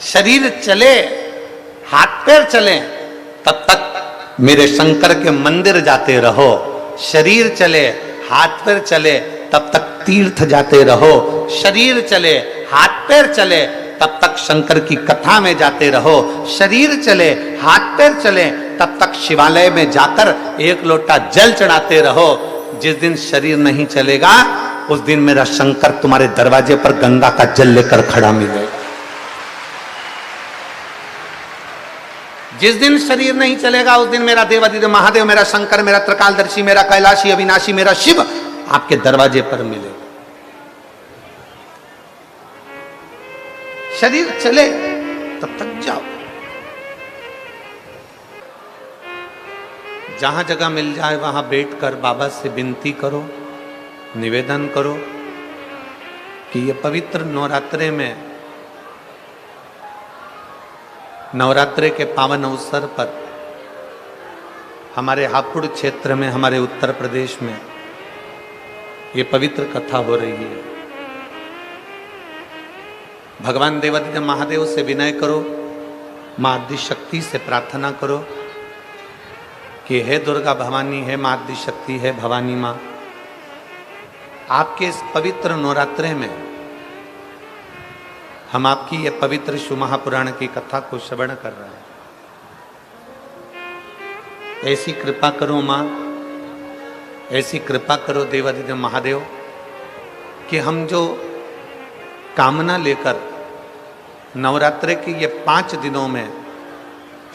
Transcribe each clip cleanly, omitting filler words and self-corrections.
शरीर चले, हाथ पैर चले, तब तक मेरे शंकर के मंदिर जाते रहो। शरीर चले, हाथ पैर चले, तब तक तीर्थ जाते रहो। शरीर चले, हाथ पैर चले, तब तक शंकर की कथा में जाते रहो। शरीर चले, हाथ पैर चले, तब तक शिवालय में जाकर एक लोटा जल चढ़ाते रहो। जिस दिन शरीर नहीं चलेगा उस दिन मेरा शंकर तुम्हारे दरवाजे पर गंगा का जल लेकर खड़ा मिलेगा। जिस दिन शरीर नहीं चलेगा उस दिन मेरा देवादिदेव महादेव, मेरा शंकर, मेरा त्रिकालदर्शी, मेरा कैलाशी अविनाशी, मेरा शिव आपके दरवाजे पर मिलेगा। शरीर चले तब तक जाओ। जहां जगह मिल जाए वहां बैठकर बाबा से विनती करो, निवेदन करो कि ये पवित्र नवरात्रे में, नवरात्रे के पावन अवसर पर हमारे हापुड़ क्षेत्र में, हमारे उत्तर प्रदेश में ये पवित्र कथा हो रही है। भगवान देवादिदेव महादेव से विनय करो, मां आदि शक्ति से प्रार्थना करो कि हे दुर्गा भवानी, हे मां आदि शक्ति, हे भवानी मां, आपके इस पवित्र नवरात्रे में हम आपकी ये पवित्र शिव महापुराण की कथा को श्रवण कर रहे हैं। ऐसी कृपा करो मां, ऐसी कृपा करो देवादिदेव महादेव कि हम जो कामना लेकर नवरात्रे के ये 5 दिनों में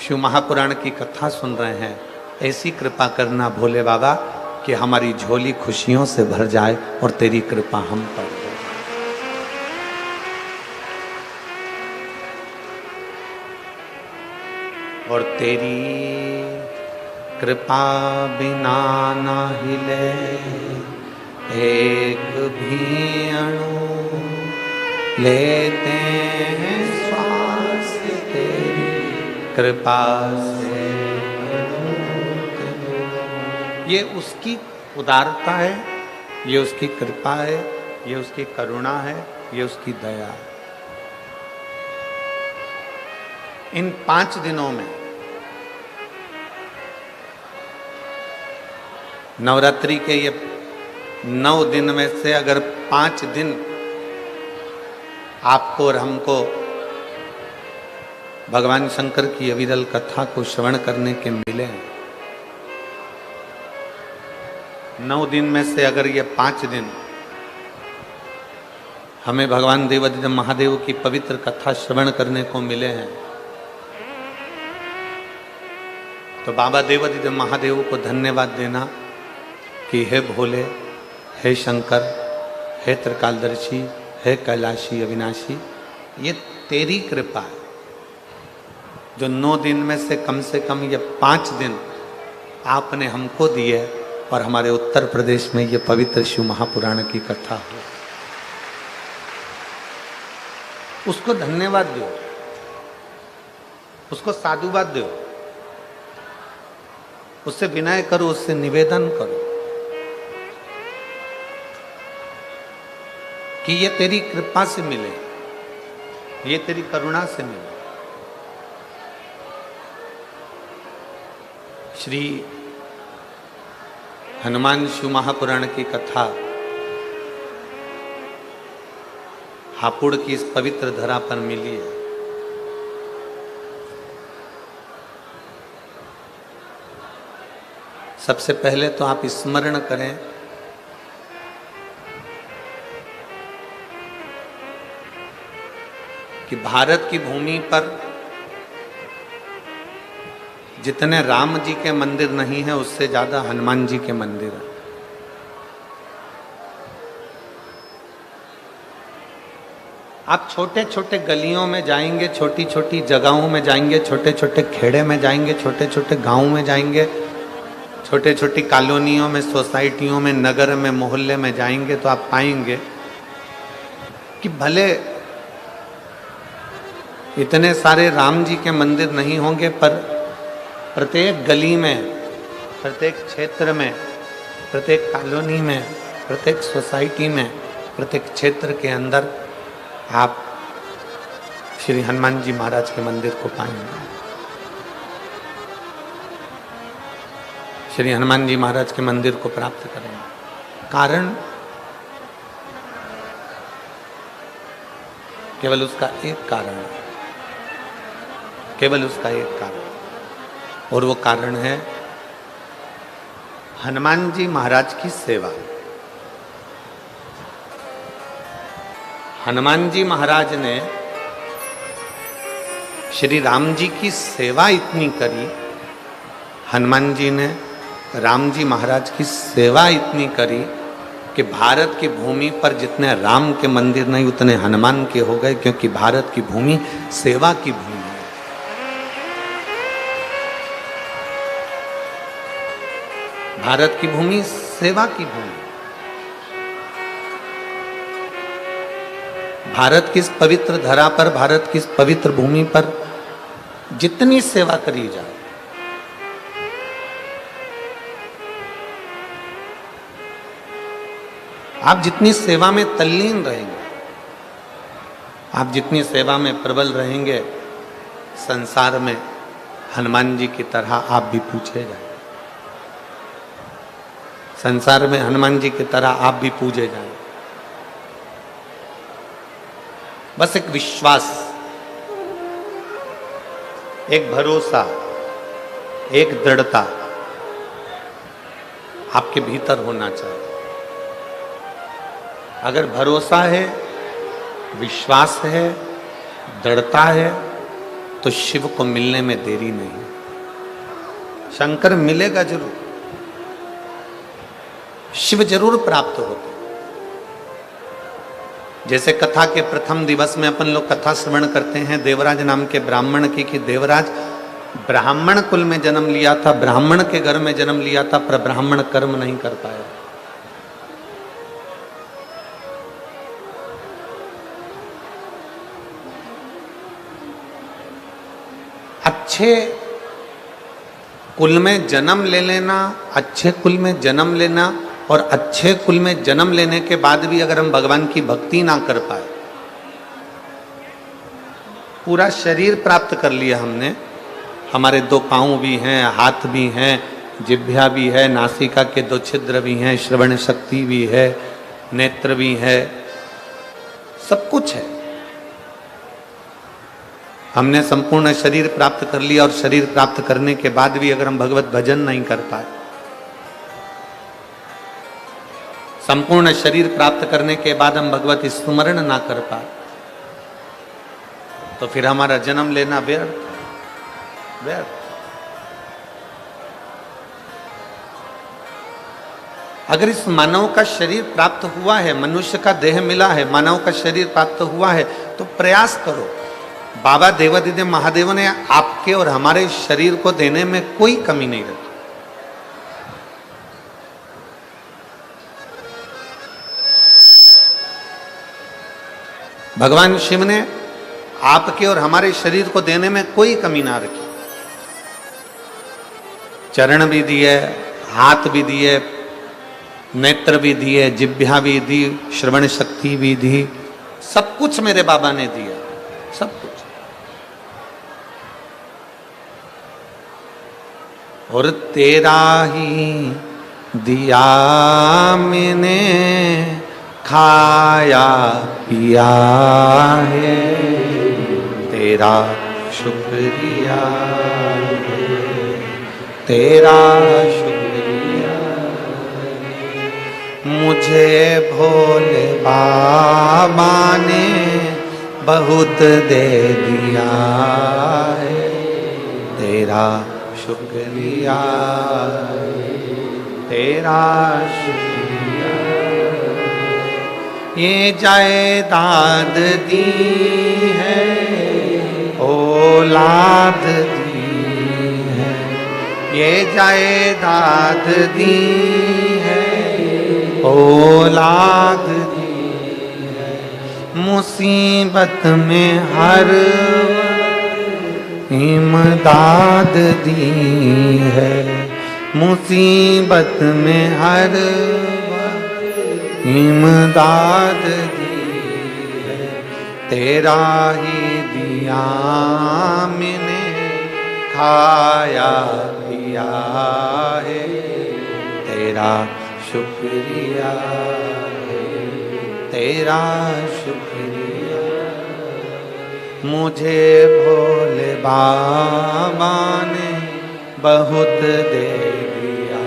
शिव महापुराण की कथा सुन रहे हैं, ऐसी कृपा करना भोले बाबा कि हमारी झोली खुशियों से भर जाए और तेरी कृपा हम पर हो। और तेरी कृपा बिना न हिले एक भी अणु, लेते हैं श्वास तेरी कृपा से। ये उसकी उदारता है, ये उसकी कृपा है, ये उसकी करुणा है, ये उसकी दया है। इन 5 दिनों में नवरात्रि के ये 9 दिन में से अगर 5 दिन आपको और हमको भगवान शंकर की अविरल कथा को श्रवण करने के मिले हैं, 9 दिन में से अगर ये 5 दिन हमें भगवान देवादिदेव महादेव की पवित्र कथा श्रवण करने को मिले हैं, तो बाबा देवादिदेव महादेव को धन्यवाद देना कि हे भोले, हे शंकर, हे त्रिकालदर्शी, हे कैलाशी अविनाशी, ये तेरी कृपा है जो 9 दिन में से कम ये 5 दिन आपने हमको दिए और हमारे उत्तर प्रदेश में ये पवित्र शिव महापुराण की कथा हो। उसको धन्यवाद दो, उसको साधुवाद दो, उससे विनय करो, उससे निवेदन करो कि ये तेरी कृपा से मिले, ये तेरी करुणा से मिले। श्री हनुमान शिव महापुराण की कथा हापुड़ की इस पवित्र धरा पर मिली है। सबसे पहले तो आप स्मरण करें कि भारत की भूमि पर जितने राम जी के मंदिर नहीं है उससे ज्यादा हनुमान जी के मंदिर हैं। आप छोटे छोटे गलियों में जाएंगे, छोटी छोटी जगहों में जाएंगे, छोटे छोटे खेड़े में जाएंगे, छोटे छोटे गांवों में जाएंगे, छोटे छोटी कॉलोनियों में, सोसाइटियों में, नगर में, मोहल्ले में जाएंगे तो आप पाएंगे कि भले इतने सारे राम जी के मंदिर नहीं होंगे पर प्रत्येक गली में, प्रत्येक क्षेत्र में, प्रत्येक कॉलोनी में, प्रत्येक सोसाइटी में, प्रत्येक क्षेत्र के अंदर आप श्री हनुमान जी महाराज के मंदिर को पाएंगे। श्री हनुमान जी महाराज के मंदिर को प्राप्त करेंगे। कारण केवल उसका एक कारण है, केवल उसका एक कारण, और वो कारण है हनुमान जी महाराज की सेवा। हनुमान जी महाराज ने श्री राम जी की सेवा इतनी करी, हनुमान जी ने राम जी महाराज की सेवा इतनी करी कि भारत की भूमि पर जितने राम के मंदिर नहीं उतने हनुमान के हो गए, क्योंकि भारत की भूमि सेवा की भूमि है। भारत की भूमि सेवा की भूमि। भारत की इस पवित्र धरा पर, भारत की इस पवित्र भूमि पर जितनी सेवा करी जाए, आप जितनी सेवा में तल्लीन रहेंगे, आप जितनी सेवा में प्रबल रहेंगे, संसार में हनुमान जी की तरह आप भी पूछे जाए। संसार में हनुमान जी की तरह आप भी पूजे जाए। बस एक विश्वास, एक भरोसा, एक दृढ़ता आपके भीतर होना चाहिए। अगर भरोसा है, विश्वास है, दृढ़ता है, तो शिव को मिलने में देरी नहीं। शंकर मिलेगा जरूर, शिव जरूर प्राप्त होते। जैसे कथा के प्रथम दिवस में अपन लोग कथा श्रवण करते हैं देवराज नाम के ब्राह्मण की, कि देवराज ब्राह्मण कुल में जन्म लिया था, ब्राह्मण के घर में जन्म लिया था, पर ब्राह्मण कर्म नहीं कर पाया। अच्छे कुल में जन्म ले लेना, अच्छे कुल में जन्म लेना, और अच्छे कुल में जन्म लेने के बाद भी अगर हम भगवान की भक्ति ना कर पाए, पूरा शरीर प्राप्त कर लिया हमने, हमारे 2 पांव भी हैं, हाथ भी हैं, जिह्वा भी है, नासिका के 2 छिद्र भी हैं, श्रवण शक्ति भी है, नेत्र भी है, सब कुछ है। हमने संपूर्ण शरीर प्राप्त कर लिया, और शरीर प्राप्त करने के बाद भी अगर हम भगवत भजन नहीं कर पाए, संपूर्ण शरीर प्राप्त करने के बाद हम भगवत स्मरण ना कर पाए, तो फिर हमारा जन्म लेना व्यर्थ व्यर्थ। अगर इस मानव का शरीर प्राप्त हुआ है, मनुष्य का देह मिला है, मानव का शरीर प्राप्त हुआ है, तो प्रयास करो। बाबा देवादिदेव महादेव ने आपके और हमारे शरीर को देने में कोई कमी नहीं रखी। भगवान शिव ने आपके और हमारे शरीर को देने में कोई कमी ना रखी। चरण भी दिए, हाथ भी दिए, नेत्र भी दिए, जिह्वा भी दी, श्रवण शक्ति भी दी, सब कुछ मेरे बाबा ने दिया, सब कुछ। और तेरा ही दिया मैंने खाया पिया है, तेरा शुक्रिया है, तेरा शुक्रिया है। मुझे भोले बाबा ने बहुत दे दिया है, तेरा शुक्रिया है, तेरा शुक्रिया। ये जायदाद दी है, औलाद दी है, ये जायदाद दी है, औलाद दी है। मुसीबत में हर इमदाद दी है, मुसीबत में हर इमदाद दी है, तेरा ही दी मैंने खाया पिया है, तेरा शुक्रिया है, तेरा शुक्रिया। मुझे भोले बाबा ने बहुत दे दिया,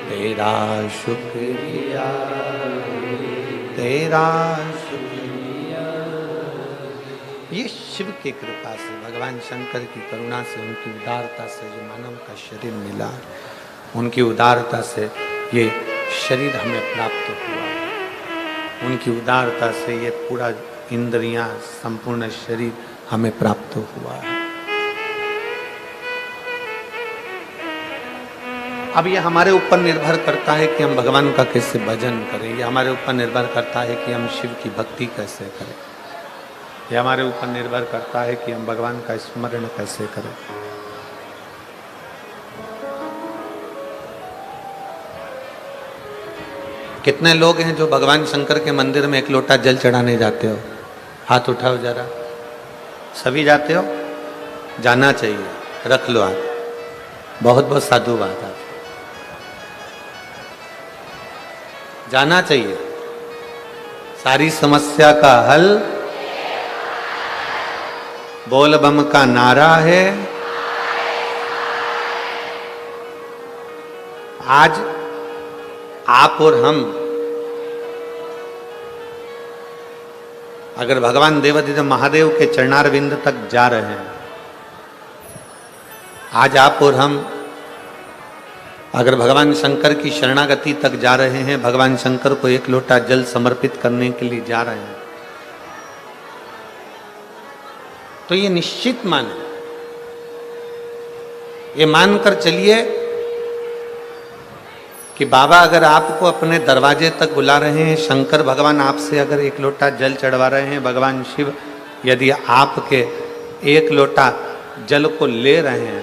तेरा शुक्रिया, तेरा शुक्रिया। ये शिव की कृपा से, भगवान शंकर की करुणा से, उनकी उदारता से जो मानव का शरीर मिला, उनकी उदारता से ये शरीर हमें प्राप्त हुआ, उनकी उदारता से ये पूरा इंद्रियां, संपूर्ण शरीर हमें प्राप्त हुआ है। अब ये हमारे ऊपर निर्भर करता है कि हम भगवान का कैसे भजन करें, ये हमारे ऊपर निर्भर करता है कि हम शिव की भक्ति कैसे करें, ये हमारे ऊपर निर्भर करता है कि हम भगवान का स्मरण कैसे करें। कितने लोग हैं जो भगवान शंकर के मंदिर में एक लोटा जल चढ़ाने जाते हो? हाथ उठाओ जरा। सभी जाते हो? जाना चाहिए, रख लो हाथ। बहुत बहुत साधुवाद आप, जाना चाहिए। सारी समस्या का हल बोल बम का नारा है। आज आप और हम अगर भगवान देवाधिदेव महादेव के चरणारविंद तक जा रहे हैं, आज आप और हम अगर भगवान शंकर की शरणागति तक जा रहे हैं, भगवान शंकर को एक लोटा जल समर्पित करने के लिए जा रहे हैं, तो ये निश्चित माने, ये मानकर चलिए कि बाबा अगर आपको अपने दरवाजे तक बुला रहे हैं, शंकर भगवान आपसे अगर एक लोटा जल चढ़वा रहे हैं, भगवान शिव यदि आपके एक लोटा जल को ले रहे हैं,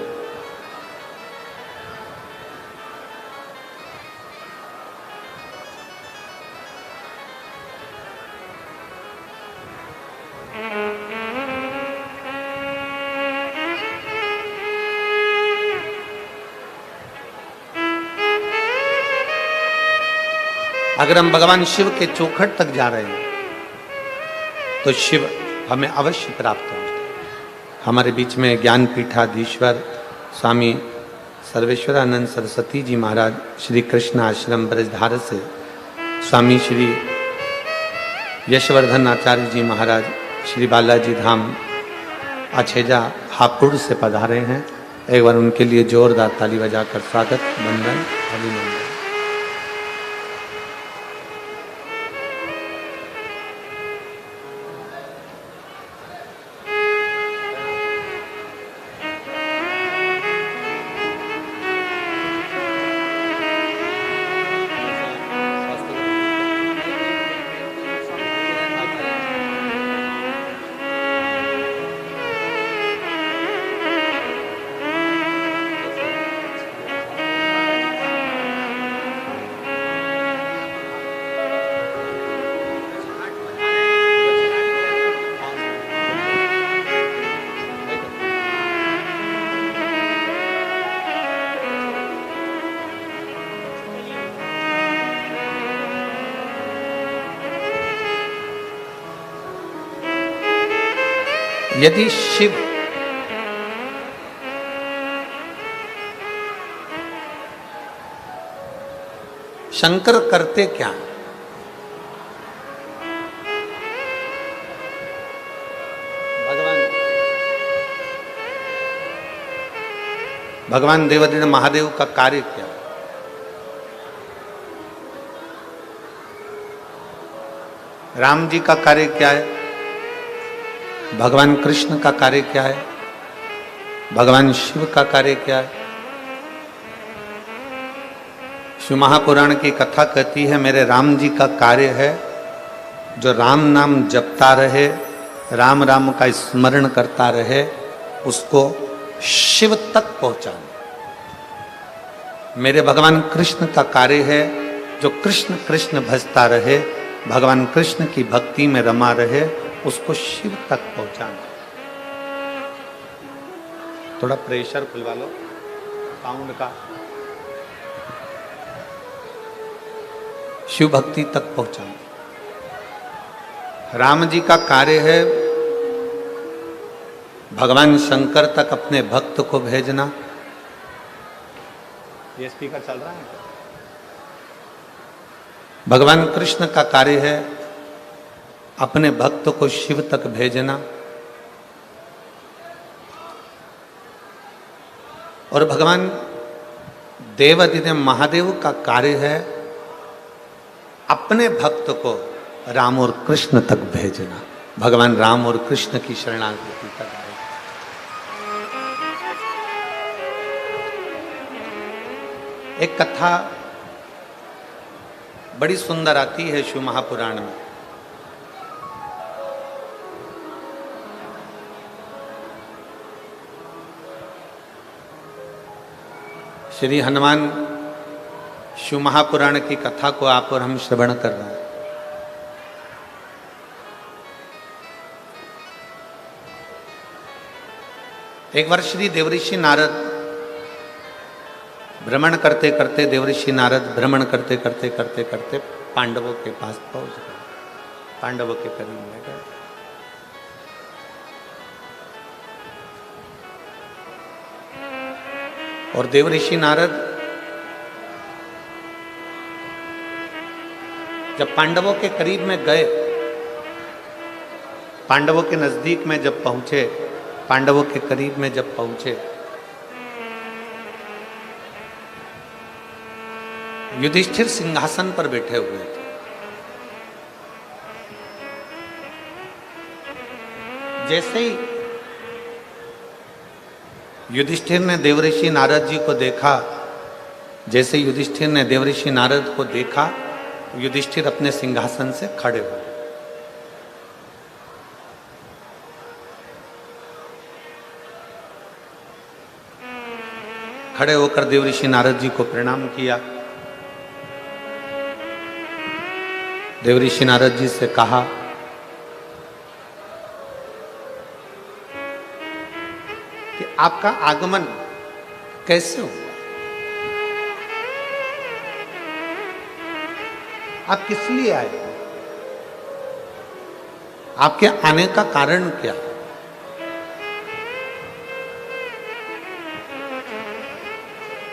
अगर हम भगवान शिव के चौखट तक जा रहे हैं तो शिव हमें अवश्य प्राप्त हो। हमारे बीच में ज्ञान पीठाधीश्वर स्वामी सर्वेश्वरानंद सरस्वती जी महाराज श्री कृष्ण आश्रम ब्रजधार से, स्वामी श्री यशवर्धन आचार्य जी महाराज श्री बालाजी धाम अछेजा हापुड़ से पधारे हैं। एक बार उनके लिए जोरदार ताली बजाकर स्वागत, वंदन, अभिनंदन। यदि शिव शंकर करते क्या? भगवान देवाधिदेव महादेव का कार्य क्या? राम जी का कार्य क्या है? भगवान कृष्ण का कार्य क्या है? भगवान शिव का कार्य क्या है? शिव महापुराण की कथा कहती है, मेरे राम जी का कार्य है जो राम नाम जपता रहे, राम राम का स्मरण करता रहे, उसको शिव तक पहुंचाना। मेरे भगवान कृष्ण का कार्य है जो कृष्ण कृष्ण भजता रहे, भगवान कृष्ण की भक्ति में रमा रहे, उसको शिव तक पहुंचाना। थोड़ा प्रेशर खुलवा लो साउंड का। शिव भक्ति तक पहुंचाना राम जी का कार्य है। भगवान शंकर तक अपने भक्त को भेजना। ये स्पीकर चल रहा है। भगवान कृष्ण का कार्य है अपने भक्त को शिव तक भेजना। और भगवान देवादिदेव महादेव का कार्य है अपने भक्त को राम और कृष्ण तक भेजना। भगवान राम और कृष्ण की शरणागति तक। एक कथा बड़ी सुंदर आती है शिव महापुराण में। श्री हनुमान शिव महापुराण की कथा को आप और हम श्रवण कर रहे हैं। एक बार श्री देवऋषि नारद भ्रमण करते करते देवऋषि नारद भ्रमण करते करते करते करते पांडवों के पास पहुंच गए। पांडवों के करीब में गए। और देवऋषि नारद जब पांडवों के करीब में गए, पांडवों के नजदीक में जब पहुंचे, पांडवों के करीब में जब पहुंचे, युधिष्ठिर सिंहासन पर बैठे हुए थे। जैसे ही युधिष्ठिर ने देवऋषि नारद जी को देखा, जैसे युधिष्ठिर ने देवऋषि नारद को देखा, युधिष्ठिर अपने सिंहासन से खड़े हो गए। खड़े होकर देवऋषि नारद जी को प्रणाम किया। देवऋषि नारद जी से कहा कि आपका आगमन कैसे हुआ? आप किस लिए आए? आपके आने का कारण क्या?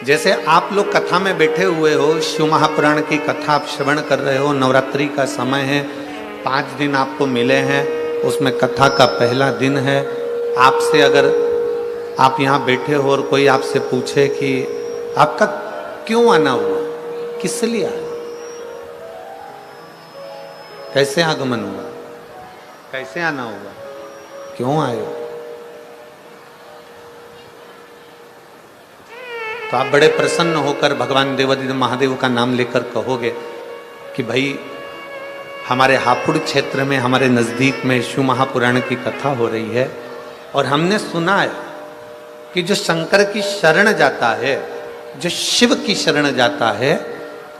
जैसे आप लोग कथा में बैठे हुए हो, शिव महापुराण की कथा आप श्रवण कर रहे हो, नवरात्रि का समय है, 5 दिन आपको मिले हैं, उसमें कथा का पहला दिन है। आपसे अगर आप यहाँ बैठे हो और कोई आपसे पूछे कि आपका क्यों आना हुआ, किस लिए आया, कैसे आगमन हुआ, कैसे आना हुआ, क्यों आए, तो आप बड़े प्रसन्न होकर भगवान देवादिदेव महादेव का नाम लेकर कहोगे कि भाई हमारे हापुड़ क्षेत्र में, हमारे नज़दीक में शिव महापुराण की कथा हो रही है और हमने सुना है कि जो शंकर की शरण जाता है, जो शिव की शरण जाता है,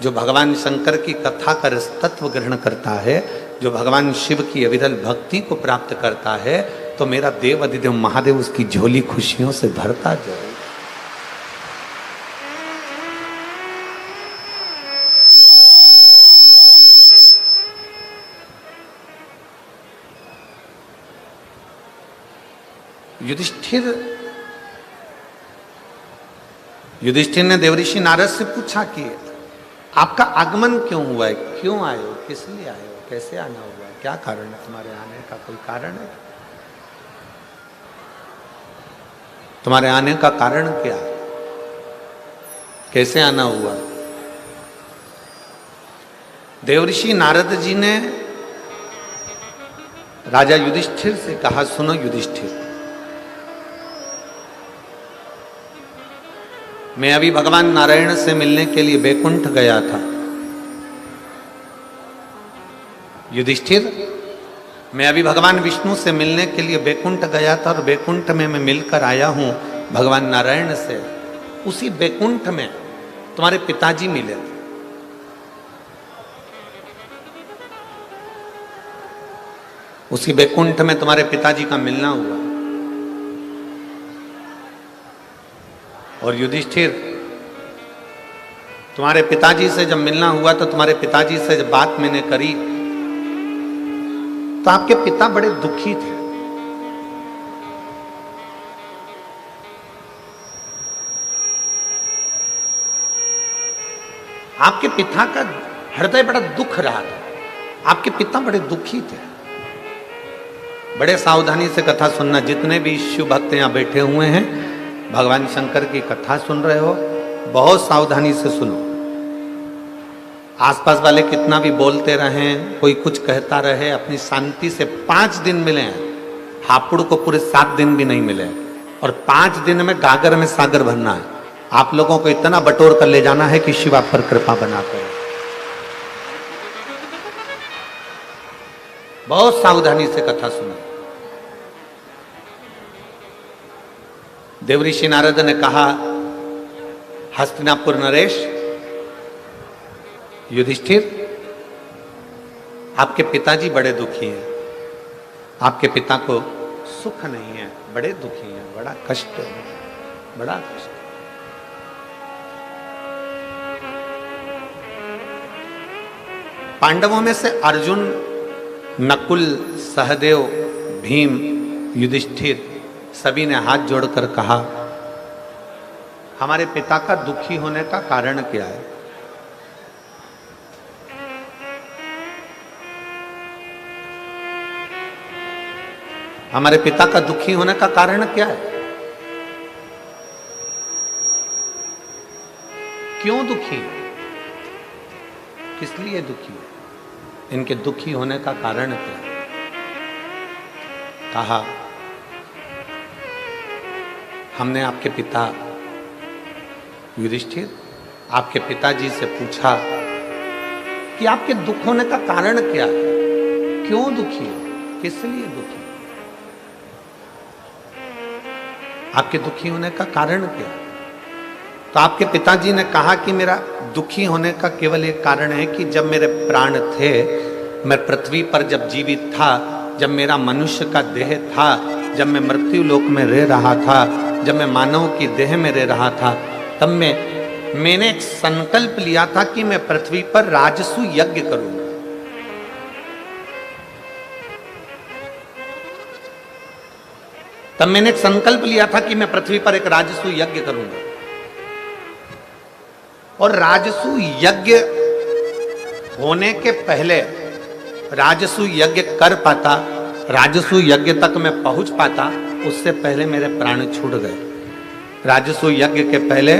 जो भगवान शंकर की कथा का रसतत्व ग्रहण करता है, जो भगवान शिव की अविरल भक्ति को प्राप्त करता है, तो मेरा देवादिदेव महादेव उसकी झोली खुशियों से भरता जाए। युधिष्ठिर ने देवऋषि नारद से पूछा कि आपका आगमन क्यों हुआ है, क्यों आए हो, किस लिए आए हो, कैसे आना हुआ है, क्या कारण है तुम्हारे आने का, कोई कारण है? तुम्हारे आने का कारण क्या है, कैसे आना हुआ? देवऋषि नारद जी ने राजा युधिष्ठिर से कहा, सुनो युधिष्ठिर, मैं अभी भगवान नारायण से मिलने के लिए बैकुंठ गया था। युधिष्ठिर, मैं अभी भगवान विष्णु से मिलने के लिए बैकुंठ गया था और बैकुंठ में मैं मिलकर आया हूं भगवान नारायण से। उसी बैकुंठ में तुम्हारे पिताजी मिले थे। उसी बैकुंठ में तुम्हारे पिताजी का मिलना हुआ। और युधिष्ठिर, तुम्हारे पिताजी से जब मिलना हुआ तो तुम्हारे पिताजी से जब बात मैंने करी तो आपके पिता बड़े दुखी थे। आपके पिता का हृदय बड़ा दुख रहा था, आपके पिता बड़े दुखी थे। बड़े सावधानी से कथा सुनना, जितने भी शिव भक्त यहां बैठे हुए हैं, भगवान शंकर की कथा सुन रहे हो, बहुत सावधानी से सुनो। आसपास वाले कितना भी बोलते रहें, कोई कुछ कहता रहे, अपनी शांति से 5 दिन मिले हैं। हापुड़ को पूरे 7 दिन भी नहीं मिले, और 5 दिन में गागर में सागर भरना है। आप लोगों को इतना बटोर कर ले जाना है कि शिव आप पर कृपा बनाते हैं। बहुत सावधानी से कथा सुना। देवऋषि नारद ने कहा, हस्तिनापुर नरेश, युधिष्ठिर, आपके पिताजी बड़े दुखी हैं, आपके पिता को सुख नहीं है, बड़े दुखी हैं, बड़ा कष्ट है, बड़ा कष्ट। पांडवों में से अर्जुन, नकुल, सहदेव, भीम, युधिष्ठिर सभी ने हाथ जोड़कर कहा, हमारे पिता का दुखी होने का कारण क्या है? हमारे पिता का दुखी होने का कारण क्या है? क्यों दुखी है? किस लिए दुखी है? इनके दुखी होने का कारण क्या है? कहा, हमने आपके पिता युधिष्ठिर, आपके पिताजी से पूछा कि आपके दुख होने का कारण क्या है? क्यों दुखी है? किस लिए दुखी है? आपके दुखी होने का कारण क्या है? तो आपके पिताजी ने कहा कि मेरा दुखी होने का केवल एक कारण है कि जब मेरे प्राण थे, मैं पृथ्वी पर जब जीवित था, जब मेरा मनुष्य का देह था, जब मैं मृत्यु लोक में रह रहा था, जब मैं मानव की देह में रह रहा था, तब मैंने एक संकल्प लिया था कि मैं पृथ्वी पर राजसु यज्ञ करूंगा। तब मैंने एक संकल्प लिया था कि मैं पृथ्वी पर एक राजसु यज्ञ करूंगा। और राजसु यज्ञ होने के पहले, राजसु यज्ञ कर पाता, राजसु यज्ञ तक मैं पहुंच पाता, उससे पहले मेरे प्राण छूट गए। राजसु यज्ञ के पहले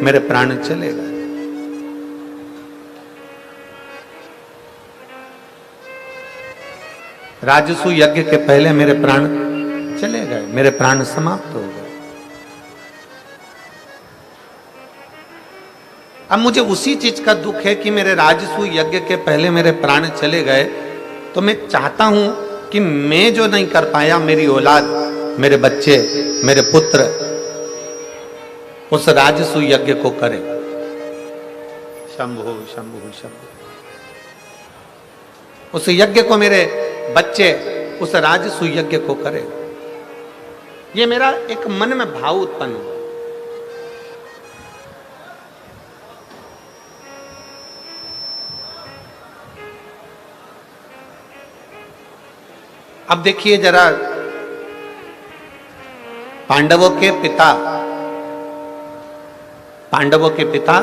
मेरे प्राण चले गए। राजसु यज्ञ के पहले मेरे प्राण चले गए, मेरे प्राण समाप्त हो गए। अब मुझे उसी चीज का दुख है कि मेरे राजसु यज्ञ के पहले मेरे प्राण चले गए, तो मैं चाहता हूं कि मैं जो नहीं कर पाया, मेरी औलाद, मेरे बच्चे, मेरे पुत्र उस राजसु यज्ञ को करें। शंभु शंभु शंभु। उस यज्ञ को मेरे बच्चे उस राजसु यज्ञ को करें। ये मेरा एक मन में भाव उत्पन्न हुआ। अब देखिए जरा, पांडवों के पिता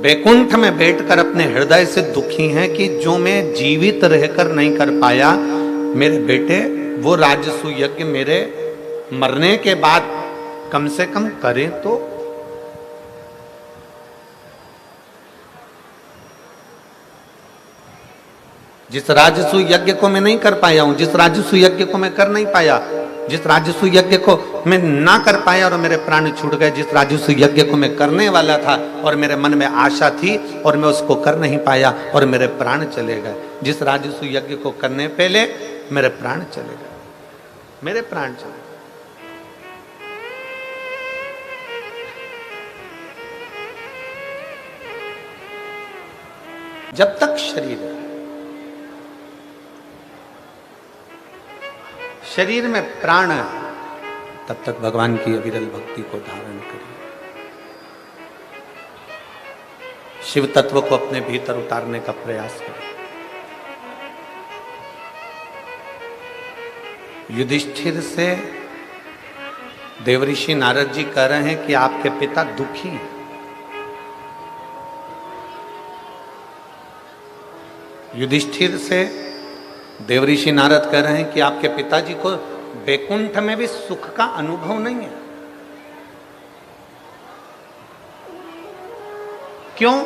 बैकुंठ में बैठकर अपने हृदय से दुखी हैं कि जो मैं जीवित रहकर नहीं कर पाया, मेरे बेटे वो राजसु यज्ञ मेरे मरने के बाद कम से कम करें तो। जिस राजसु यज्ञ को मैं नहीं कर पाया हूं, जिस राजसु यज्ञ को मैं कर नहीं पाया, जिस राजसु यज्ञ को मैं ना कर पाया और मेरे प्राण छूट गए, जिस राजसु यज्ञ को मैं करने वाला था और मेरे मन में आशा थी और मैं उसको कर नहीं पाया और मेरे प्राण चले गए, जिस राजसु यज्ञ को करने पहले मेरे प्राण चले गए, मेरे प्राण चले गए। जब तक शरीर है, शरीर में प्राण है, तब तक भगवान की अविरल भक्ति को धारण करिए। शिव तत्व को अपने भीतर उतारने का प्रयास करें। युधिष्ठिर से देवऋषि नारद जी कह रहे हैं कि आपके पिता दुखी हैं। युधिष्ठिर से देवऋषि नारद कह रहे हैं कि आपके पिताजी को वैकुंठ में भी सुख का अनुभव नहीं है। क्यों?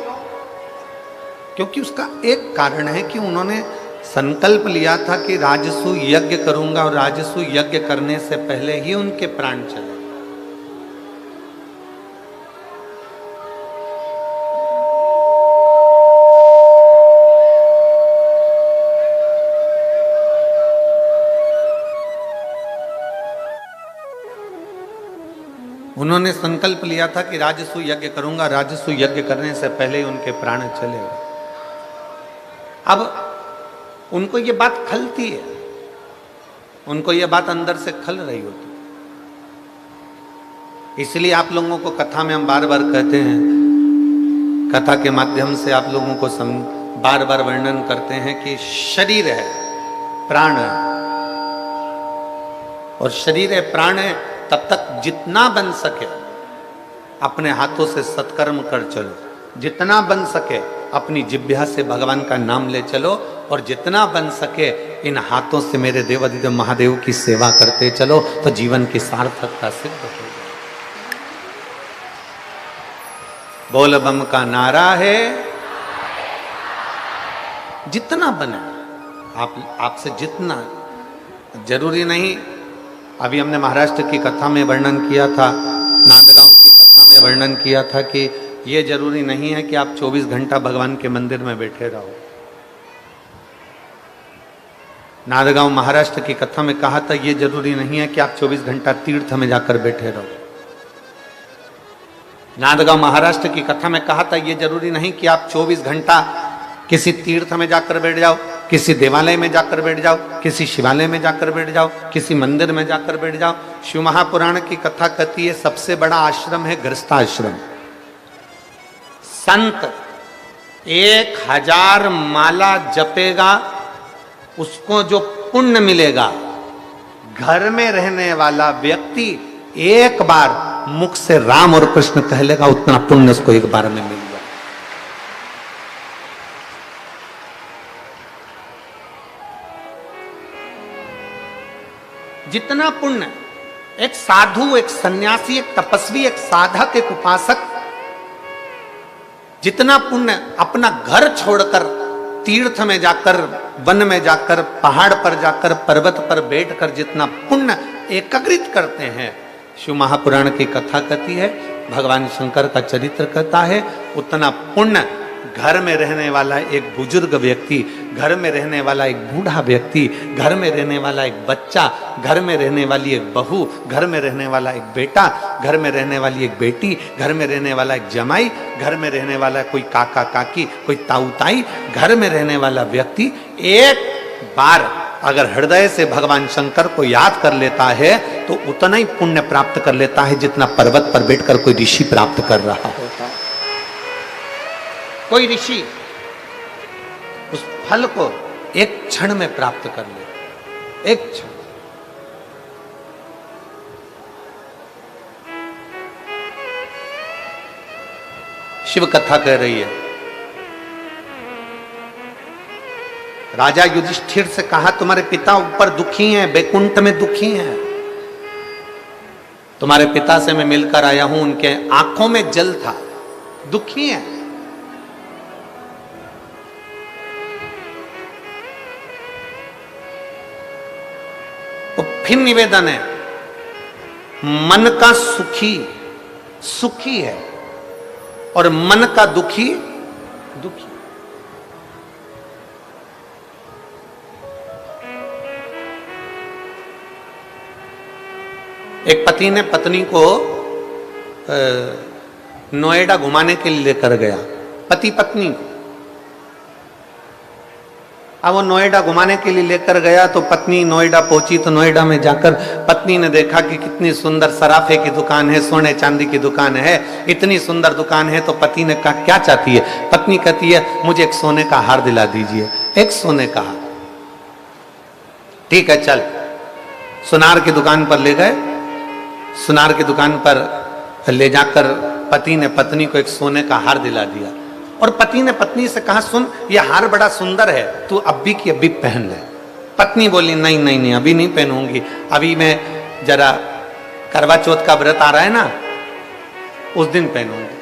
क्योंकि उसका एक कारण है कि उन्होंने संकल्प लिया था कि राजसू यज्ञ करूंगा और राजसू यज्ञ करने से पहले ही उनके प्राण चले। उन्होंने संकल्प लिया था कि राजसू यज्ञ करूंगा, राजसू यज्ञ करने से पहले ही उनके प्राण चले। अब उनको ये बात खलती है, उनको ये बात अंदर से खल रही होती। इसलिए आप लोगों को कथा में हम बार बार कहते हैं, कथा के माध्यम से आप लोगों को बार बार वर्णन करते हैं कि शरीर है, प्राण है, और शरीर है, प्राण है, तब तक जितना बन सके अपने हाथों से सत्कर्म कर चलो, जितना बन सके अपनी जिह्वा से भगवान का नाम ले चलो, और जितना बन सके इन हाथों से मेरे देवाधिदेव महादेव की सेवा करते चलो, तो जीवन की सार्थकता सिद्ध हो जाए। बोल बम का नारा है, जितना बने आपसे जितना, जरूरी नहीं। अभी हमने महाराष्ट्र की कथा में वर्णन किया था, नांदगांव की कथा में वर्णन किया था कि ये जरूरी नहीं है कि आप 24 घंटा भगवान के मंदिर में बैठे रहो। नांदगांव महाराष्ट्र की कथा में कहा था ये जरूरी नहीं है कि आप 24 घंटा तीर्थ में जाकर बैठे रहो। नांदगांव महाराष्ट्र की कथा में कहा था ये जरूरी नहीं कि आप 24 घंटा किसी तीर्थ में जाकर बैठ जाओ, किसी देवालय में जाकर बैठ जाओ, किसी शिवालय में जाकर बैठ जाओ, किसी मंदिर में जाकर बैठ जाओ। शिव महापुराण की कथा कहती है सबसे बड़ा आश्रम है गृहस्थाश्रम। संत 1000 माला जपेगा, उसको जो पुण्य मिलेगा, घर में रहने वाला व्यक्ति एक बार मुख से राम और कृष्ण कह लेगा, उतना पुण्य उसको एक बार में मिल जाए। जितना पुण्य एक साधु, एक सन्यासी, एक तपस्वी, एक साधक, एक उपासक, जितना पुण्य अपना घर छोड़कर तीर्थ में जाकर, वन में जाकर, पहाड़ पर जाकर, पर्वत पर बैठकर जितना पुण्य एकत्रित करते हैं, शिव महापुराण की कथा कहती है, भगवान शंकर का चरित्र कहता है, उतना पुण्य घर में रहने वाला एक बुजुर्ग व्यक्ति, घर में रहने वाला एक बूढ़ा व्यक्ति, घर में रहने वाला एक बच्चा, घर में रहने वाली एक बहू, घर में रहने वाला एक बेटा, घर में रहने वाली एक बेटी, घर में रहने वाला एक जमाई, घर में रहने वाला कोई काका काकी, कोई ताऊ ताई, घर में रहने वाला व्यक्ति एक बार अगर हृदय से भगवान शंकर को याद कर लेता है तो उतना ही पुण्य प्राप्त कर लेता है जितना पर्वत पर बैठकर कोई ऋषि प्राप्त कर रहा होता है। कोई ऋषि उस फल को एक क्षण में प्राप्त कर ले, एक क्षण। शिव कथा कह रही है, राजा युधिष्ठिर से कहा तुम्हारे पिता ऊपर दुखी हैं, बैकुंठ में दुखी हैं। तुम्हारे पिता से मैं मिलकर आया हूं, उनके आंखों में जल था, दुखी हैं। तो फिर निवेदन है, मन का सुखी सुखी है और मन का दुखी दुखी। एक पति ने पत्नी को नोएडा घुमाने के लिए लेकर गया, पति पत्नी को। अब वो नोएडा घुमाने के लिए लेकर गया तो पत्नी नोएडा पहुंची, तो नोएडा में जाकर पत्नी ने देखा कि कितनी सुंदर सराफे की दुकान है, सोने चांदी की दुकान है, इतनी सुंदर दुकान है। तो पति ने कहा क्या चाहती है? पत्नी कहती है मुझे एक सोने का हार दिला दीजिए। एक सोने का हार, ठीक है चल। सुनार की दुकान पर ले गए। सुनार की दुकान पर ले जाकर पति ने पत्नी को एक सोने का हार दिला दिया। और पति ने पत्नी से कहा सुन ये हार बड़ा सुंदर है, तू अभी की अभी पहन ले। पत्नी बोली नहीं नहीं नहीं अभी नहीं पहनूंगी, अभी मैं जरा करवा चौथ का व्रत आ रहा है ना, उस दिन पहनूंगी।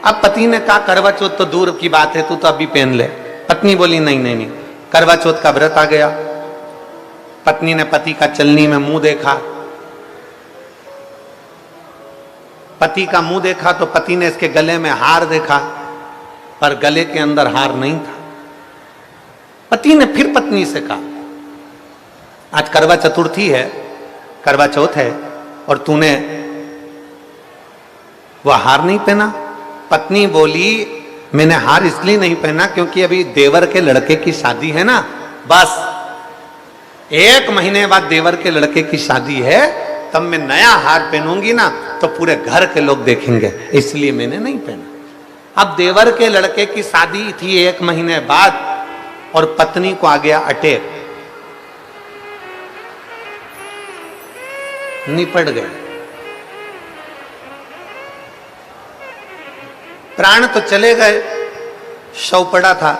अब पति ने कहा करवा चौथ तो दूर की बात है, तू तो अभी पहन ले। पत्नी बोली नहीं नहीं नहीं, करवा चौथ का व्रत आ गया। पत्नी ने पति का चलनी में मुंह देखा, पति का मुंह देखा तो पति ने इसके गले में हार देखा, पर गले के अंदर हार नहीं था। पति ने फिर पत्नी से कहा आज करवा चतुर्थी है, करवा चौथ है, और तूने वह हार नहीं पहना। पत्नी बोली मैंने हार इसलिए नहीं पहना क्योंकि अभी देवर के लड़के की शादी है ना, बस 1 महीने बाद देवर के लड़के की शादी है, तब मैं नया हार पहनूंगी ना तो पूरे घर के लोग देखेंगे, इसलिए मैंने नहीं पहना। अब देवर के लड़के की शादी थी 1 महीने बाद और पत्नी को आ गया अटैक, निपट गए। प्राण तो चले गए, शव पड़ा था,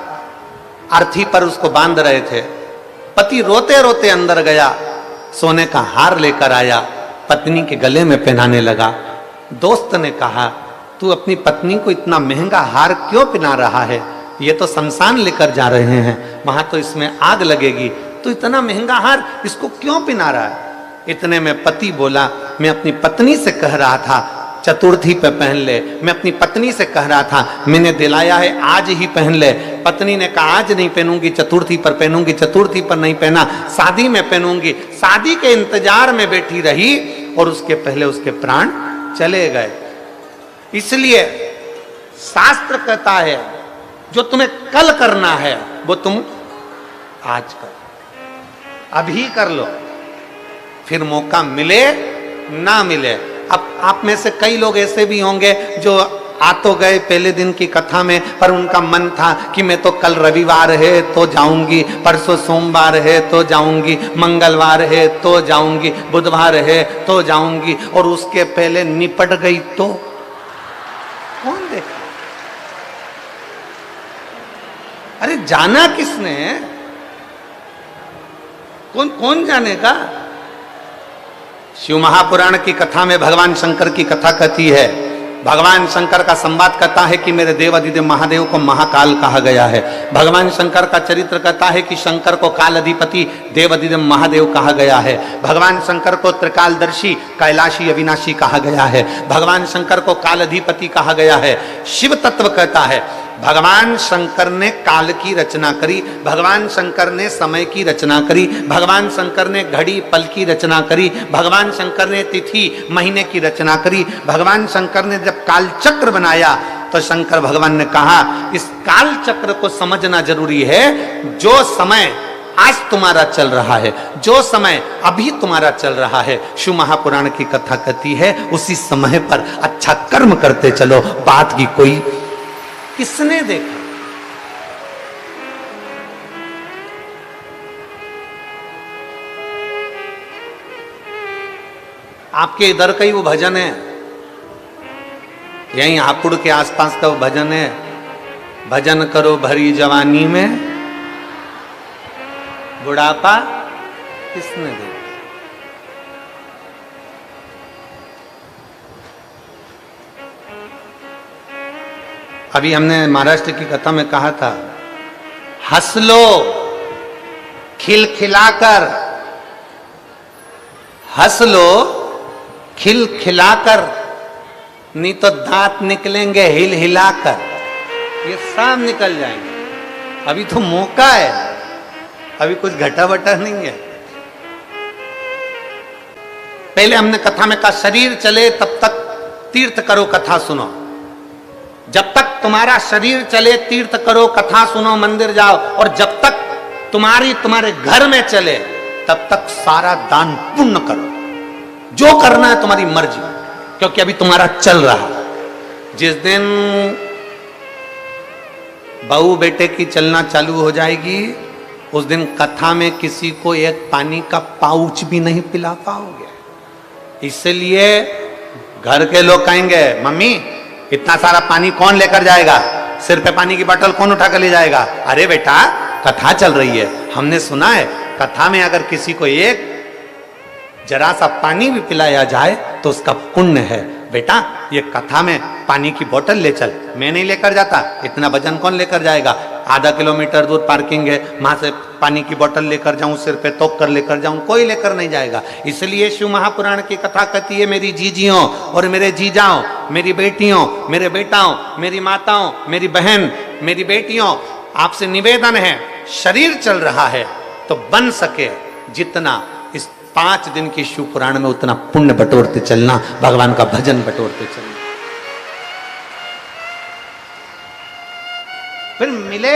अर्थी पर उसको बांध रहे थे। पति रोते रोते अंदर गया, सोने का हार लेकर आया, पत्नी के गले में पहनाने लगा। दोस्त ने कहा तू अपनी पत्नी को इतना महंगा हार क्यों पहना रहा है? ये तो शमशान लेकर जा रहे हैं, वहां तो इसमें आग लगेगी, तू इतना महंगा हार इसको क्यों पहना रहा है? इतने में पति बोला मैं अपनी पत्नी से कह रहा था चतुर्थी पे पहन ले, मैं अपनी पत्नी से कह रहा था, मैंने दिलाया है आज ही पहन ले। पत्नी ने कहा आज नहीं पहनूंगी, चतुर्थी पर पहनूंगी। चतुर्थी पर नहीं पहना, शादी में पहनूंगी। शादी के इंतजार में बैठी रही और उसके पहले उसके प्राण चले गए। इसलिए शास्त्र कहता है जो तुम्हें कल करना है वो तुम आज करो, अभी कर लो, फिर मौका मिले ना मिले। अब आप में से कई लोग ऐसे भी होंगे जो आ तो गए पहले दिन की कथा में, पर उनका मन था कि मैं तो कल रविवार है तो जाऊंगी, परसों सोमवार है तो जाऊंगी, मंगलवार है तो जाऊंगी, बुधवार है तो जाऊंगी, और उसके पहले निपट गई तो कौन देखा? अरे जाना किसने? कौन कौन जानेगा? शिव महापुराण की कथा में भगवान शंकर की कथा कहती है, भगवान शंकर का संवाद कहता है कि मेरे देव अधिदेव महादेव को महाकाल कहा गया है। भगवान शंकर का चरित्र कहता है कि शंकर को काल अधिपति देव अधिदेव महादेव कहा गया है। भगवान शंकर को त्रिकालदर्शी कैलाशी अविनाशी कहा गया है। भगवान शंकर को काल अधिपति कहा गया है। शिव तत्व कहता है भगवान शंकर ने काल की रचना करी, भगवान शंकर ने समय की रचना करी, भगवान शंकर ने घड़ी पल की रचना करी, भगवान शंकर ने तिथि महीने की रचना करी। भगवान शंकर ने जब काल चक्र बनाया तो शंकर भगवान ने कहा इस काल चक्र को समझना जरूरी है। जो समय आज तुम्हारा चल रहा है, जो समय अभी तुम्हारा चल रहा है, शिव महापुराण की कथा कहती है उसी समय पर अच्छा कर्म करते चलो। बात की कोई किसने देखा? आपके इधर का ही वो भजन है, यहीं हापुड़ के आसपास का वो भजन है, भजन करो भरी जवानी में बुढ़ापा किसने देखा? अभी हमने महाराष्ट्र की कथा में कहा था हंस लो खिलखिलाकर, हंस लो खिलखिलाकर, नहीं तो दांत निकलेंगे हिल हिलाकर, ये सब निकल जाएंगे। अभी तो मौका है, अभी कुछ घटा बटा नहीं है। पहले हमने कथा में कहा शरीर चले तब तक तीर्थ करो, कथा सुनो। जब तक तुम्हारा शरीर चले तीर्थ करो, कथा सुनो, मंदिर जाओ, और जब तक तुम्हारे घर में चले तब तक सारा दान पुण्य करो, जो करना है तुम्हारी मर्जी, क्योंकि अभी तुम्हारा चल रहा है। जिस दिन बहू बेटे की चलना चालू हो जाएगी, उस दिन कथा में किसी को एक पानी का पाउच भी नहीं पिला पाओगे। इसलिए घर के लोग कहेंगे, मम्मी इतना सारा पानी कौन लेकर जाएगा, सिर पे पानी की बोतल कौन उठा कर ले जाएगा। अरे बेटा कथा चल रही है, हमने सुना है कथा में अगर किसी को एक जरा सा पानी भी पिलाया जाए तो उसका पुण्य है। बेटा ये कथा में पानी की बोतल ले चल, मैं नहीं लेकर जाता, इतना वजन कौन लेकर जाएगा, आधा किलोमीटर दूर पार्किंग है, वहां से पानी की बोतल लेकर जाऊं, सिर पे तोप कर लेकर जाऊं, कोई लेकर नहीं जाएगा। इसलिए शिव महापुराण की कथा कहती है, मेरी जीजियों और मेरे जीजाओं, मेरी बेटियों, मेरे बेटाओं, मेरी माताओं, मेरी बहन, मेरी बेटियों, आपसे निवेदन है, शरीर चल रहा है तो बन सके जितना इस 5 दिन की शिव पुराण में उतना पुण्य बटोरते चलना, भगवान का भजन बटोरते चलना। फिर मिले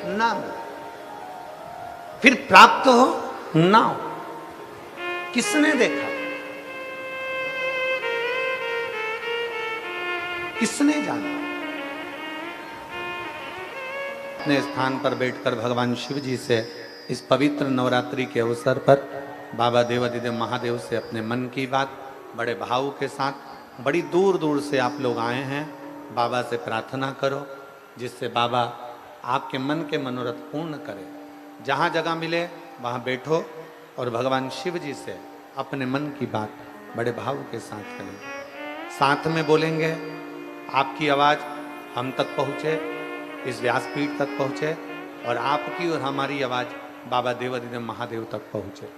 ना मिले, फिर प्राप्त हो ना हो, किसने देखा, किसने जाना। अपने स्थान पर बैठकर भगवान शिव जी से इस पवित्र नवरात्रि के अवसर पर बाबा देवाधिदेव महादेव से अपने मन की बात बड़े भाव के साथ, बड़ी दूर दूर से आप लोग आए हैं, बाबा से प्रार्थना करो जिससे बाबा आपके मन के मनोरथ पूर्ण करें। जहाँ जगह मिले वहाँ बैठो और भगवान शिव जी से अपने मन की बात बड़े भाव के साथ करें। साथ में बोलेंगे, आपकी आवाज़ हम तक पहुँचे, इस व्यासपीठ तक पहुँचे, और आपकी और हमारी आवाज़ बाबा देवाधिदेव महादेव तक पहुँचे।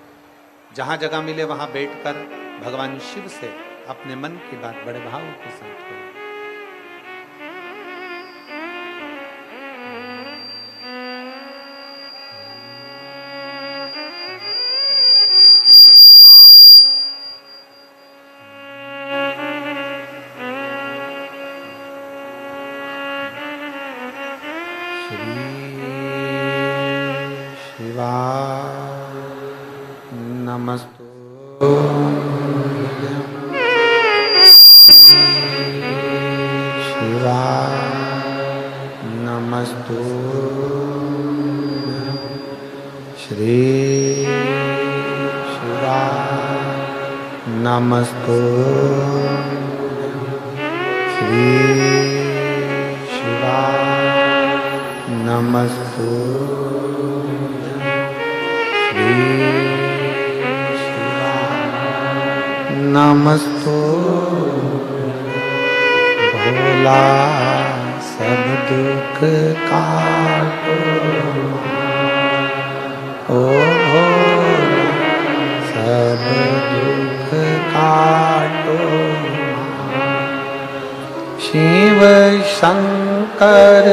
जहाँ जगह मिले वहाँ बैठकर भगवान शिव से अपने मन की बात बड़े भाव के साथ करें। नमस्तु श्री शिवाय नमस्तु श्री शिवाय नमस्तु भोला सब दुख काटो ओ भोला सब दुख काटो शिव शंकर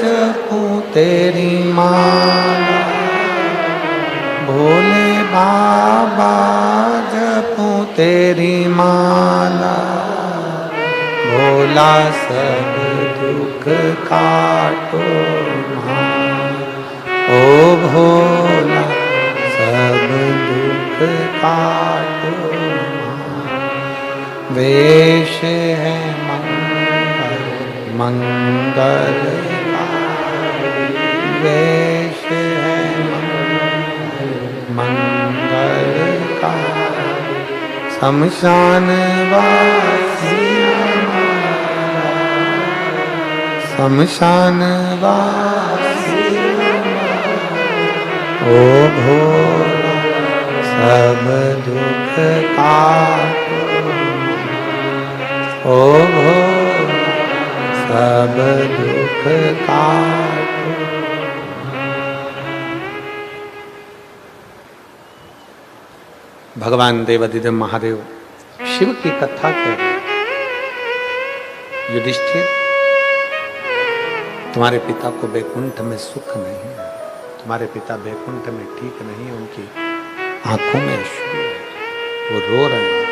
जपूं तेरी माला भोले बाबा जपूं तेरी माला भोला सब दुख काटो ओ भोला सब दुख काटो वेश है मंगल मंगल वेश है मंगल का शमशान वासी शमशान वासी ओ भोला सब दुख काटो ओ भोला सब दुख काटो। भगवान देवाधिदेव महादेव शिव की कथा कर रहे। युधिष्ठिर, तुम्हारे पिता को बैकुंठ में सुख नहीं है, तुम्हारे पिता बैकुंठ में ठीक नहीं है, उनकी आंखों में अश्रु है, वो रो रहे हैं,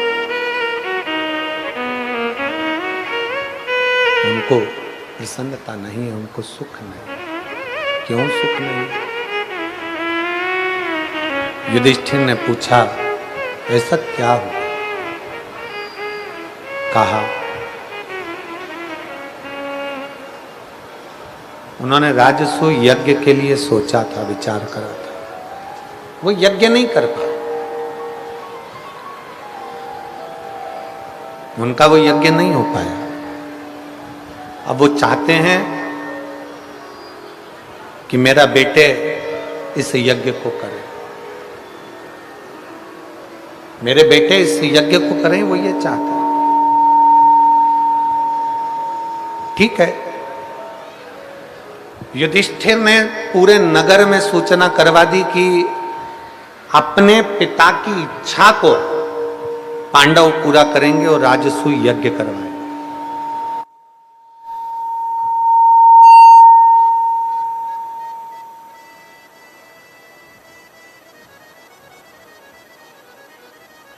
उनको प्रसन्नता नहीं है, उनको सुख नहीं। क्यों सुख नहीं? युधिष्ठिर ने पूछा ऐसा क्या हुआ? कहा उन्होंने राजसू यज्ञ के लिए सोचा था, विचार करा था, वो यज्ञ नहीं कर पाए। उनका वो यज्ञ नहीं हो पाया। अब वो चाहते हैं कि मेरा बेटे इस यज्ञ को करे, मेरे बेटे इस यज्ञ को करें, वो ये चाहते हैं। ठीक है, युधिष्ठिर ने पूरे नगर में सूचना करवा दी कि अपने पिता की इच्छा को पांडव पूरा करेंगे और राजसूय यज्ञ करवाएंगे।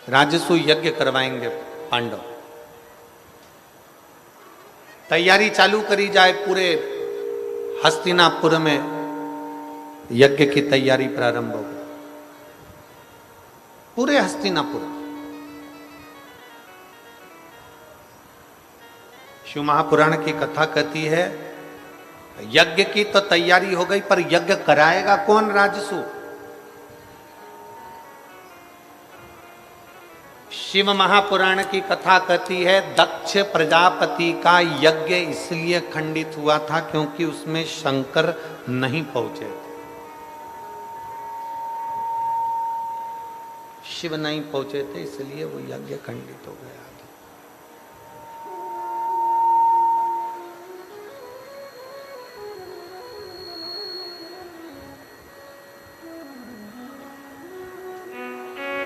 राजसूय यज्ञ करवाएंगे पांडव। तैयारी चालू करी जाए। पूरे हस्तिनापुर में यज्ञ की तैयारी प्रारंभ हो गई। पूरे हस्तिनापुर। शिव महापुराण की कथा कहती है यज्ञ की तो तैयारी हो गई, पर यज्ञ कराएगा कौन? राजसू। शिव महापुराण की कथा कहती है दक्ष प्रजापति का यज्ञ इसलिए खंडित हुआ था क्योंकि उसमें शंकर नहीं पहुंचे थे। शिव नहीं पहुंचे थे, इसलिए वो यज्ञ खंडित हो गया था।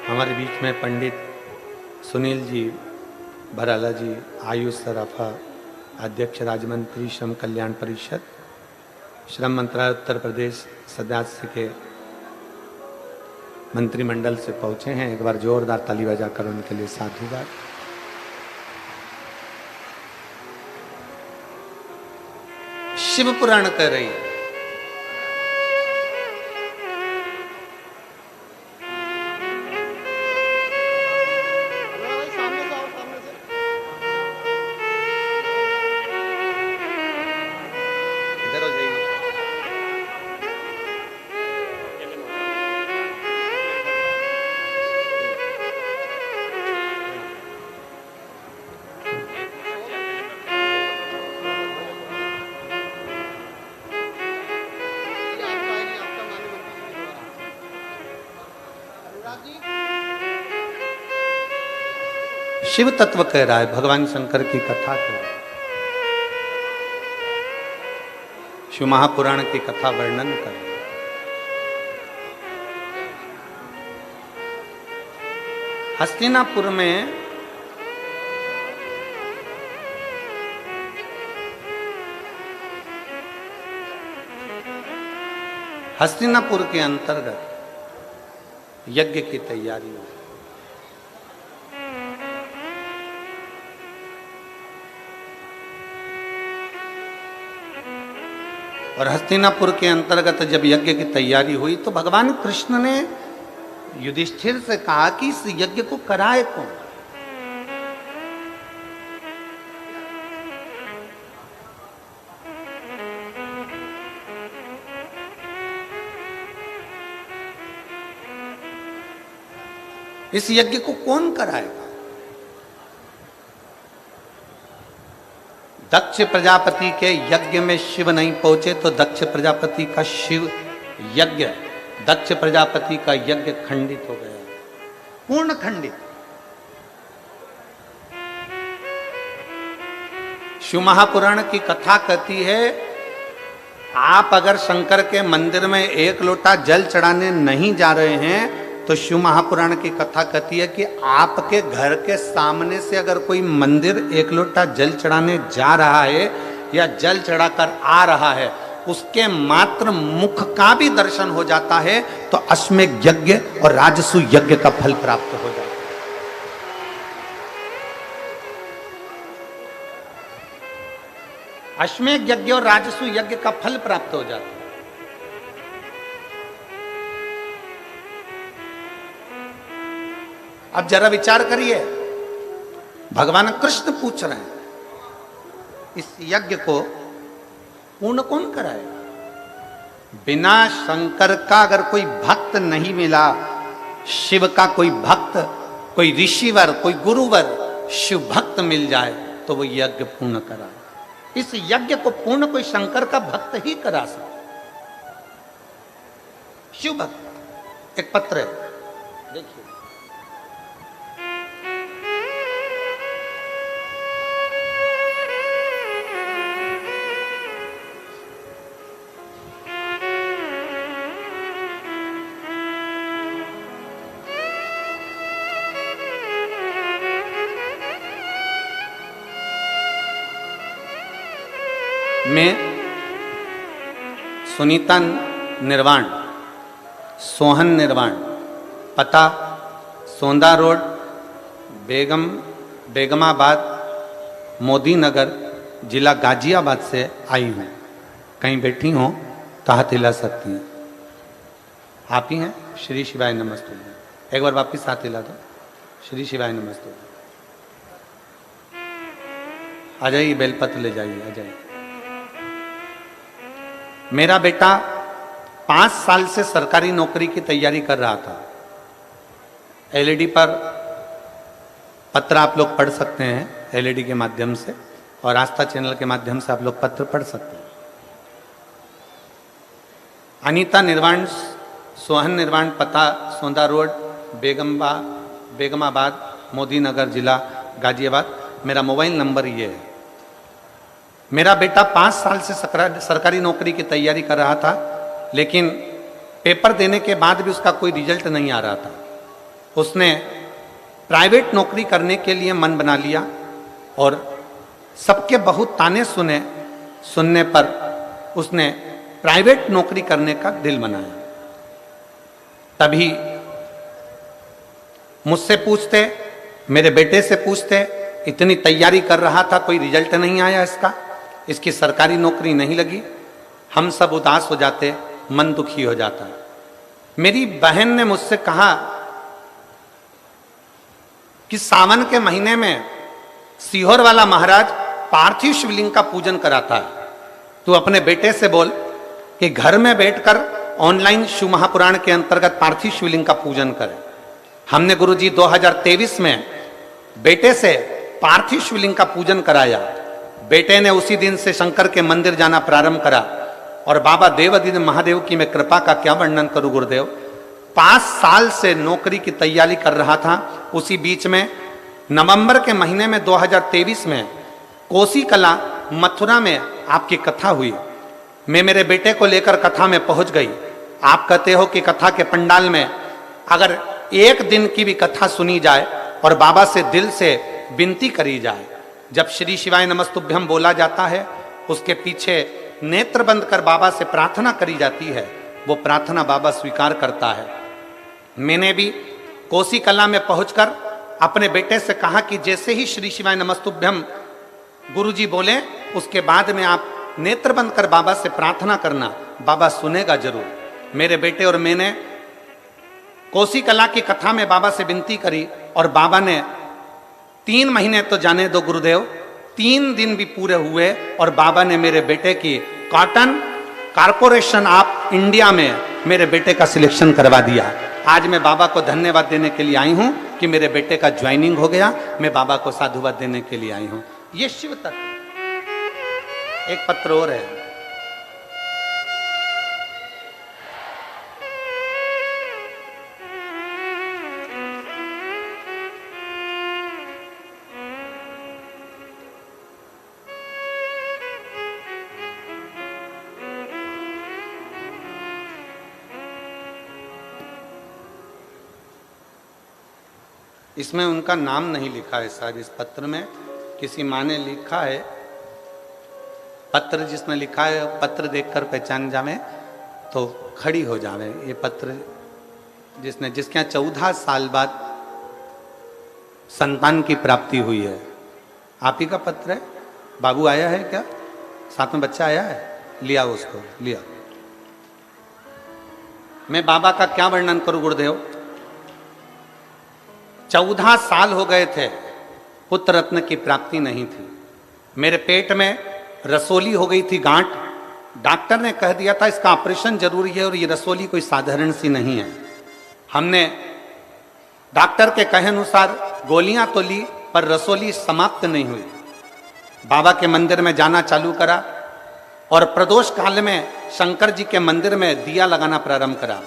हमारे बीच में पंडित सुनील जी भराला जी, आयुष सराफा, अध्यक्ष राज्यमंत्री श्रम कल्याण परिषद, श्रम मंत्रालय उत्तर प्रदेश सदस्य के मंत्रिमंडल से पहुंचे हैं। एक बार जोरदार ताली बजाकर उनके लिए साधुवाद। शिव पुराण कह रही है शिव तत्व कह रहा है, भगवान शंकर की कथा कह रहा है, शिव महापुराण की कथा वर्णन कर रहा है। हस्तिनापुर में हस्तिनापुर के अंतर्गत यज्ञ की तैयारी हुई। और हस्तिनापुर के अंतर्गत जब यज्ञ की तैयारी हुई तो भगवान कृष्ण ने युधिष्ठिर से कहा कि इस यज्ञ को कराए कौन? इस यज्ञ को कौन कराएगा? दक्ष प्रजापति के यज्ञ में शिव नहीं पहुंचे तो दक्ष प्रजापति का शिव यज्ञ, दक्ष प्रजापति का यज्ञ खंडित हो गया, पूर्ण खंडित। शिव महापुराण की कथा कहती है आप अगर शंकर के मंदिर में एक लोटा जल चढ़ाने नहीं जा रहे हैं तो शिव महापुराण की कथा कहती है कि आपके घर के सामने से अगर कोई मंदिर एक लोटा जल चढ़ाने जा रहा है या जल चढ़ाकर आ रहा है, उसके मात्र मुख का भी दर्शन हो जाता है तो अश्वमेध यज्ञ और राजसूय यज्ञ का फल प्राप्त हो जाता है। अश्वमेध यज्ञ और राजसु यज्ञ का फल प्राप्त हो जाता है। अब जरा विचार करिए, भगवान कृष्ण पूछ रहे हैं इस यज्ञ को पूर्ण कौन कराएगा? बिना शंकर का अगर कोई भक्त नहीं मिला, शिव का कोई भक्त, कोई ऋषिवर, कोई गुरुवर, शिव भक्त मिल जाए तो वो यज्ञ पूर्ण करा। इस यज्ञ को पूर्ण कोई शंकर का भक्त ही करा सकता। शिव भक्त। एक पत्र है, देखिए। मैं सुनीता निर्वाण, सोहन निर्वाण, पता सोंदा रोड, बेगमाबाद, मोदी नगर, जिला गाजियाबाद से आई हूँ। कहीं बैठी हो तो हाथ हिला सकती हैं। आप ही हैं? श्री शिवाय नमस्तुभ्यम। एक बार वापिस हाथ हिला दो। श्री शिवाय नमस्तुभ्यम। आ जाइए, बेलपत्र ले जाइए, आ जाइए। मेरा बेटा 5 साल से सरकारी नौकरी की तैयारी कर रहा था। एलईडी पर पत्र आप लोग पढ़ सकते हैं, एलईडी के माध्यम से, और आस्था चैनल के माध्यम से आप लोग पत्र पढ़ सकते हैं। अनीता निर्वाण, सोहन निर्वाण, पता सोंदा रोड, बेगमाबाद, मोदी नगर, जिला गाजियाबाद। मेरा मोबाइल नंबर ये है। मेरा बेटा 5 साल से सरकारी नौकरी की तैयारी कर रहा था, लेकिन पेपर देने के बाद भी उसका कोई रिजल्ट नहीं आ रहा था। उसने प्राइवेट नौकरी करने के लिए मन बना लिया और सबके बहुत ताने सुनने पर उसने प्राइवेट नौकरी करने का दिल बनाया। तभी मुझसे पूछते, मेरे बेटे से पूछते, इतनी तैयारी कर रहा था, कोई रिजल्ट नहीं आया इसका, इसकी सरकारी नौकरी नहीं लगी। हम सब उदास हो जाते, मन दुखी हो जाता। मेरी बहन ने मुझसे कहा कि सावन के महीने में सीहोर वाला महाराज पार्थिव शिवलिंग का पूजन कराता है, तू अपने बेटे से बोल कि घर में बैठकर ऑनलाइन शिव महापुराण के अंतर्गत पार्थिव शिवलिंग का पूजन करे। हमने गुरुजी 2023 में बेटे से पार्थिव शिवलिंग का पूजन कराया। बेटे ने उसी दिन से शंकर के मंदिर जाना प्रारंभ करा और बाबा देवादिदेव महादेव की मैं कृपा का क्या वर्णन करूं गुरुदेव। 5 साल से नौकरी की तैयारी कर रहा था। उसी बीच में नवंबर के महीने में 2023 में कोसी कला मथुरा में आपकी कथा हुई। मैं मेरे बेटे को लेकर कथा में पहुंच गई। आप कहते हो कि कथा के पंडाल में अगर एक दिन की भी कथा सुनी जाए और बाबा से दिल से विनती करी जाए, जब श्री शिवाय नमस्तुभ्यम बोला जाता है, उसके पीछे नेत्र बंद कर बाबा से प्रार्थना करी जाती है, वो प्रार्थना बाबा स्वीकार करता है। मैंने भी कोसी कला में पहुंचकर अपने बेटे से कहा कि जैसे ही श्री शिवाय नमस्तुभ्यम गुरुजी बोले, उसके बाद में आप नेत्र बंद कर बाबा से प्रार्थना करना, बाबा सुनेगा जरूर। मेरे बेटे और मैंने कोसी कला की कथा में बाबा से विनती करी और बाबा ने 3 महीने तो जाने दो गुरुदेव, 3 दिन भी पूरे हुए और बाबा ने मेरे बेटे की कॉटन कारपोरेशन ऑफ इंडिया में मेरे बेटे का सिलेक्शन करवा दिया। आज मैं बाबा को धन्यवाद देने के लिए आई हूं कि मेरे बेटे का ज्वाइनिंग हो गया। मैं बाबा को साधुवाद देने के लिए आई हूं। ये शिव तत्व। एक पत्र और है। इसमें उनका नाम नहीं लिखा है शायद, इस पत्र में किसी माँ ने लिखा है। पत्र जिसमें लिखा है, पत्र देखकर पहचान जावे तो खड़ी हो जावे। ये पत्र जिसके यहाँ 14 साल बाद संतान की प्राप्ति हुई है। आप ही का पत्र है? बाबू आया है क्या? साथ में बच्चा आया है, लिया उसको, लिया। मैं बाबा का क्या वर्णन करूं गुरुदेव। 14 साल हो गए थे, पुत्र रत्न की प्राप्ति नहीं थी। मेरे पेट में रसोली हो गई थी, गांठ। डॉक्टर ने कह दिया था इसका ऑपरेशन जरूरी है, और ये रसोली कोई साधारण सी नहीं है। हमने डॉक्टर के कहे अनुसार गोलियां तो ली, पर रसोली समाप्त नहीं हुई। बाबा के मंदिर में जाना चालू करा, और प्रदोष काल में शंकर जी के मंदिर में दिया लगाना प्रारंभ करा।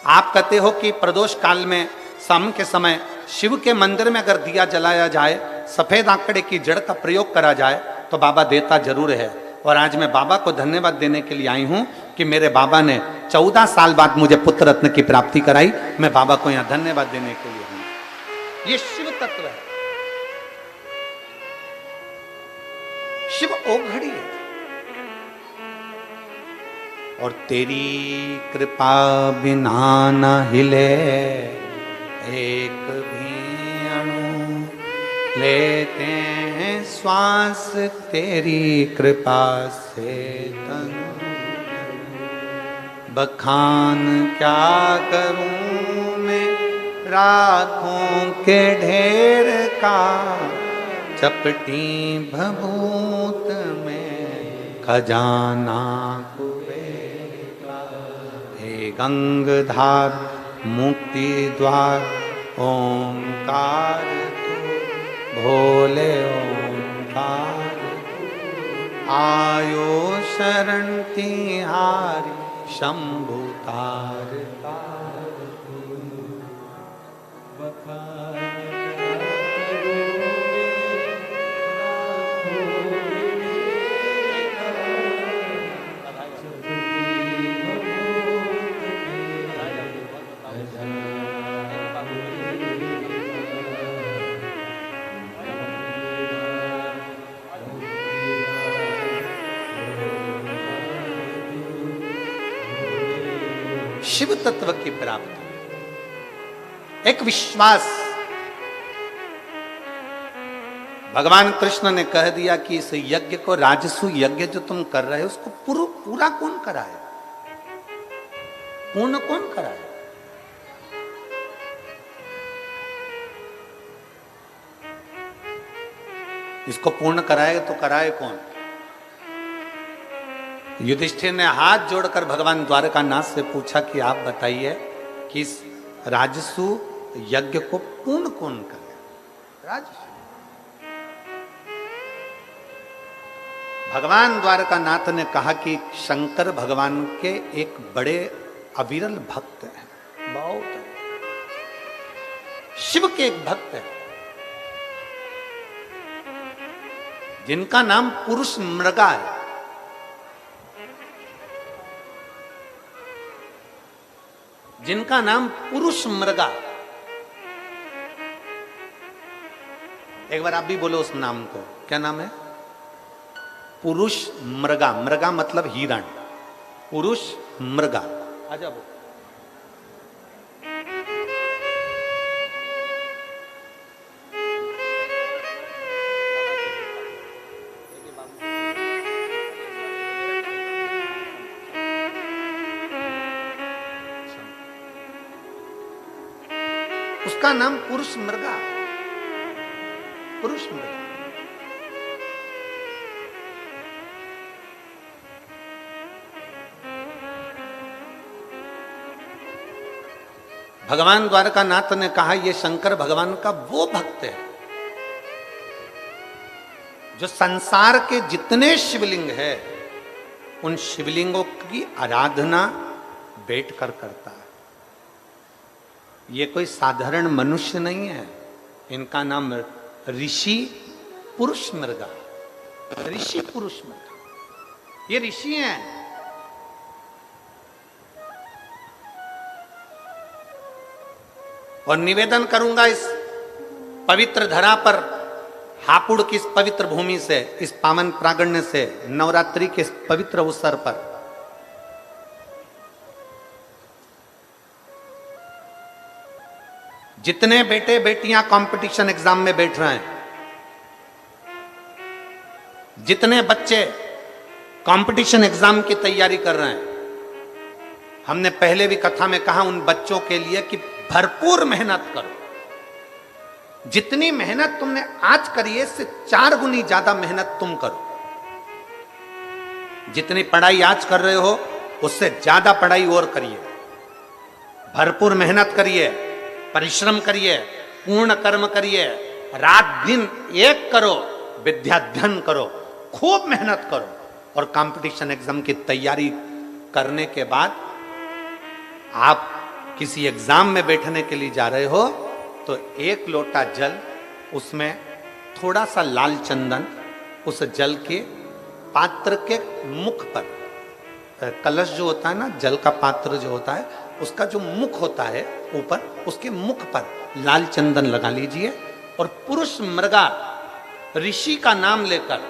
आप कहते हो कि प्रदोष काल में शाम के समय शिव के मंदिर में अगर दिया जलाया जाए, सफेद आंकड़े की जड़ का प्रयोग करा जाए, तो बाबा देता जरूर है। और आज मैं बाबा को धन्यवाद देने के लिए आई हूं कि मेरे बाबा ने 14 साल बाद मुझे पुत्र रत्न की प्राप्ति कराई। मैं बाबा को यहां धन्यवाद देने के लिए हूं। ये शिव तत्व है, शिव ओघड़ी है। और तेरी कृपा बिना न हिले एक भी अणु, लेते हैं श्वास तेरी कृपा से तनु। बखान क्या करूं मैं राखों के ढेर का, चपटी भभूत में खजाना कुबेर का। हे गंगधार मुक्ति द्वार ओंकार तू, भोले ओंकार तू। आयो शरण तिहारी शंभु तार तार तू। शिव तत्व की प्राप्ति, एक विश्वास। भगवान कृष्ण ने कह दिया कि इस यज्ञ को, राजसु यज्ञ जो तुम कर रहे हो, उसको पूरा कौन कराए, पूर्ण कौन कराए। इसको पूर्ण कराए तो कराए कौन। युधिष्ठिर ने हाथ जोड़कर भगवान द्वारकानाथ से पूछा कि आप बताइए कि इस राजसु यज्ञ को पूर्ण कौन करे। राजसु भगवान द्वारकानाथ ने कहा कि शंकर भगवान के एक बड़े अविरल भक्त हैं, बहुत है। शिव के एक भक्त है जिनका नाम पुरुष मृगा है। जिनका नाम पुरुष मृगा। एक बार आप भी बोलो उस नाम को, क्या नाम है। पुरुष मृगा। मृगा मतलब हिरण, पुरुष मृगा। आ जाओ। उसका नाम पुरुष मृगा, पुरुष मृगा। भगवान द्वारकानाथ ने कहा यह शंकर भगवान का वो भक्त है जो संसार के जितने शिवलिंग है उन शिवलिंगों की आराधना बैठकर करता है। ये कोई साधारण मनुष्य नहीं है। इनका नाम ऋषि पुरुष मृगा, ऋषि पुरुष मृगा। ये ऋषि हैं। और निवेदन करूंगा इस पवित्र धरा पर, हापुड़ की इस पवित्र भूमि से, इस पावन प्रांगण से, नवरात्रि के इस पवित्र अवसर पर जितने बेटे बेटियां कंपटीशन एग्जाम में बैठ रहे हैं, जितने बच्चे कंपटीशन एग्जाम की तैयारी कर रहे हैं, हमने पहले भी कथा में कहा उन बच्चों के लिए कि भरपूर मेहनत करो। जितनी मेहनत तुमने आज करी है इससे 4 गुनी ज्यादा मेहनत तुम करो। जितनी पढ़ाई आज कर रहे हो उससे ज्यादा पढ़ाई और करिए, भरपूर मेहनत करिए, परिश्रम करिए, पूर्ण कर्म करिए, रात दिन एक करो, विद्याध्ययन करो, खूब मेहनत करो। और कंपटीशन एग्जाम की तैयारी करने के बाद आप किसी एग्जाम में बैठने के लिए जा रहे हो तो 1 लोटा जल, उसमें थोड़ा सा लाल चंदन, उस जल के पात्र के मुख पर, कलश जो होता है ना, जल का पात्र जो होता है उसका जो मुख होता है ऊपर, उसके मुख पर लाल चंदन लगा लीजिए और पुरुष मृगा ऋषि का नाम लेकर,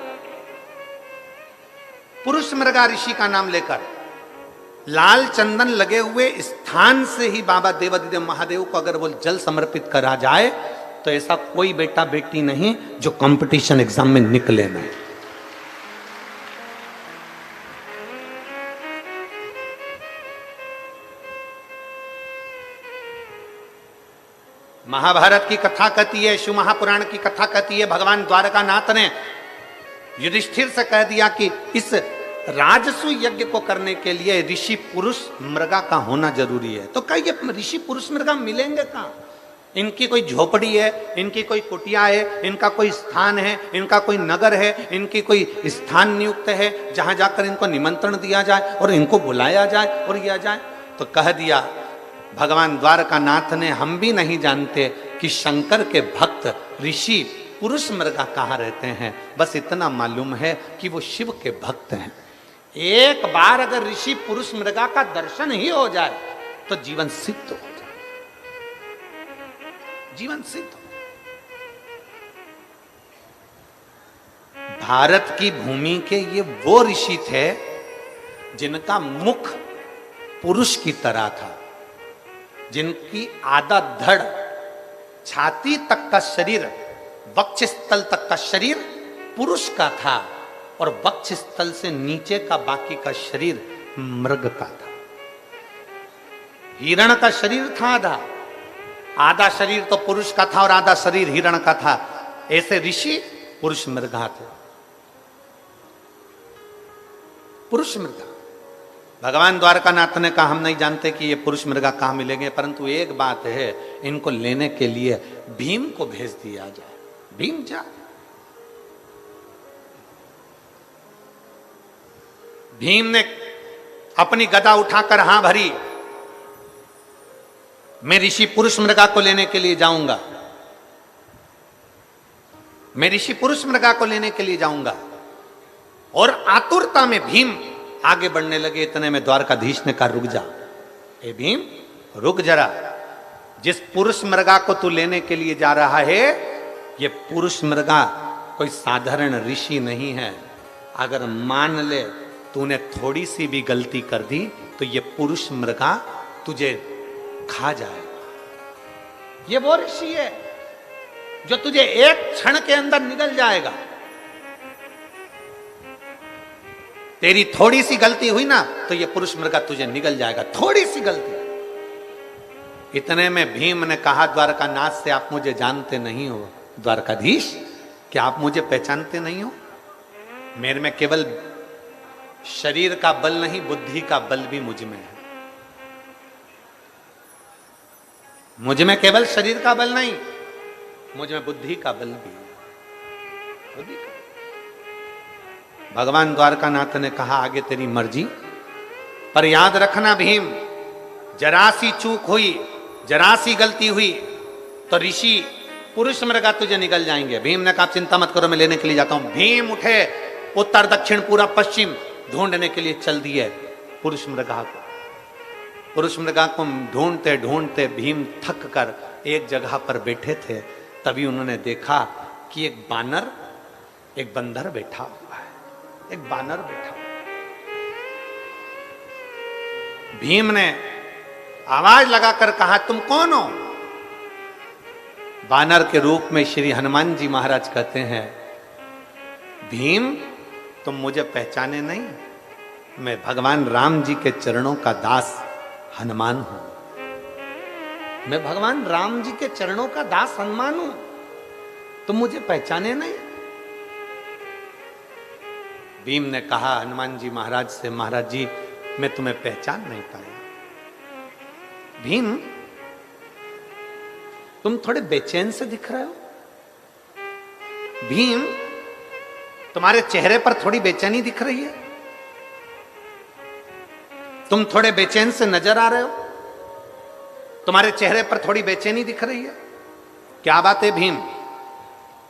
पुरुष मृगा ऋषि का नाम लेकर लाल चंदन लगे हुए स्थान से ही बाबा देवादिदेव महादेव को अगर वो जल समर्पित करा जाए तो ऐसा कोई बेटा बेटी नहीं जो कंपटीशन एग्जाम में निकले नहीं। महाभारत की कथा कहती है, शिव महापुराण की कथा कहती है, भगवान द्वारकानाथ ने युधिष्ठिर से कह दिया कि इस राजसु यज्ञ को करने के लिए ऋषि पुरुष मृगा का होना जरूरी है। तो कहिए ऋषि पुरुष मृगा मिलेंगे कहां? इनकी कोई झोपड़ी है, इनकी कोई कुटिया है, इनका कोई स्थान है, इनका कोई नगर है, इनकी कोई स्थान नियुक्त है जहां जाकर इनको निमंत्रण दिया जाए और इनको बुलाया जाए और किया जाए? तो कह दिया भगवान द्वारकानाथ ने, हम भी नहीं जानते कि शंकर के भक्त ऋषि पुरुष मृगा कहाँ रहते हैं, बस इतना मालूम है कि वो शिव के भक्त हैं। एक बार अगर ऋषि पुरुष मृगा का दर्शन ही हो जाए तो जीवन सिद्ध हो जाए, जीवन सिद्ध हो। भारत की भूमि के ये वो ऋषि थे जिनका मुख पुरुष की तरह था, जिनकी आधा धड़, छाती तक का शरीर, वक्षस्थल तक का शरीर पुरुष का था और वक्षस्थल से नीचे का बाकी का शरीर मृग का था। हिरण का शरीर था आधा, आधा शरीर तो पुरुष का था और आधा शरीर हिरण का था। ऐसे ऋषि पुरुष मृगा थे, पुरुष मृगा। भगवान द्वारकानाथ ने कहा हम नहीं जानते कि ये पुरुष मृगा कहां मिलेंगे, परंतु एक बात है, इनको लेने के लिए भीम को भेज दिया जाए। भीम जा, भीम ने अपनी गदा उठाकर हां भरी, मैं ऋषि पुरुष मृगा को लेने के लिए जाऊंगा, मैं ऋषि पुरुष मृगा को लेने के लिए जाऊंगा। और आतुरता में भीम आगे बढ़ने लगे। इतने में द्वारकाधीश ने कहा रुक जा, ए भीम रुक जरा, जिस पुरुष मृगा को तू लेने के लिए जा रहा है ये पुरुष मृगा कोई साधारण ऋषि नहीं है। अगर मान ले तूने थोड़ी सी भी गलती कर दी तो ये पुरुष मृगा तुझे खा जाएगा। ये वो ऋषि है जो तुझे एक क्षण के अंदर निगल जाएगा। तेरी थोड़ी सी गलती हुई ना तो ये पुरुष मृगा तुझे निगल जाएगा, थोड़ी सी गलती। इतने में भीम ने कहा द्वारकानाथ से, आप मुझे जानते नहीं हो द्वारकाधीश, क्या आप मुझे पहचानते नहीं हो? मेरे में केवल शरीर का बल नहीं, बुद्धि का बल भी मुझ में है। मुझ में केवल शरीर का बल नहीं, मुझ में बुद्धि का बल भी है। बुद्धि का। भगवान द्वारकानाथ ने कहा आगे तेरी मर्जी, पर याद रखना भीम, जरा सी चूक हुई, जरा सी गलती हुई तो ऋषि पुरुष मृगा तुझे निकल जाएंगे। भीम ने कहा चिंता मत करो, मैं लेने के लिए जाता हूं। भीम उठे, उत्तर दक्षिण पूरा पश्चिम ढूंढने के लिए चल दिए पुरुष मृगा को। पुरुष मृगा को ढूंढते ढूंढते भीम थक कर एक जगह पर बैठे थे। तभी उन्होंने देखा कि एक बानर, एक बंदर बैठा हुआ है, एक बानर बैठा हुआ। भीम ने आवाज लगाकर कहा तुम कौन हो? बानर के रूप में श्री हनुमान जी महाराज कहते हैं भीम तुम मुझे पहचाने नहीं? मैं भगवान राम जी के चरणों का दास हनुमान हूं। मैं भगवान राम जी के चरणों का दास हनुमान हूं, तुम मुझे पहचाने नहीं। भीम ने कहा हनुमान जी महाराज से, महाराज जी मैं तुम्हें पहचान नहीं पाया। भीम तुम थोड़े बेचैन से दिख रहे हो। भीम तुम्हारे चेहरे पर थोड़ी बेचैनी दिख रही है, तुम थोड़े बेचैन से नजर आ रहे हो, तुम्हारे चेहरे पर थोड़ी बेचैनी दिख रही है, क्या बात है भीम?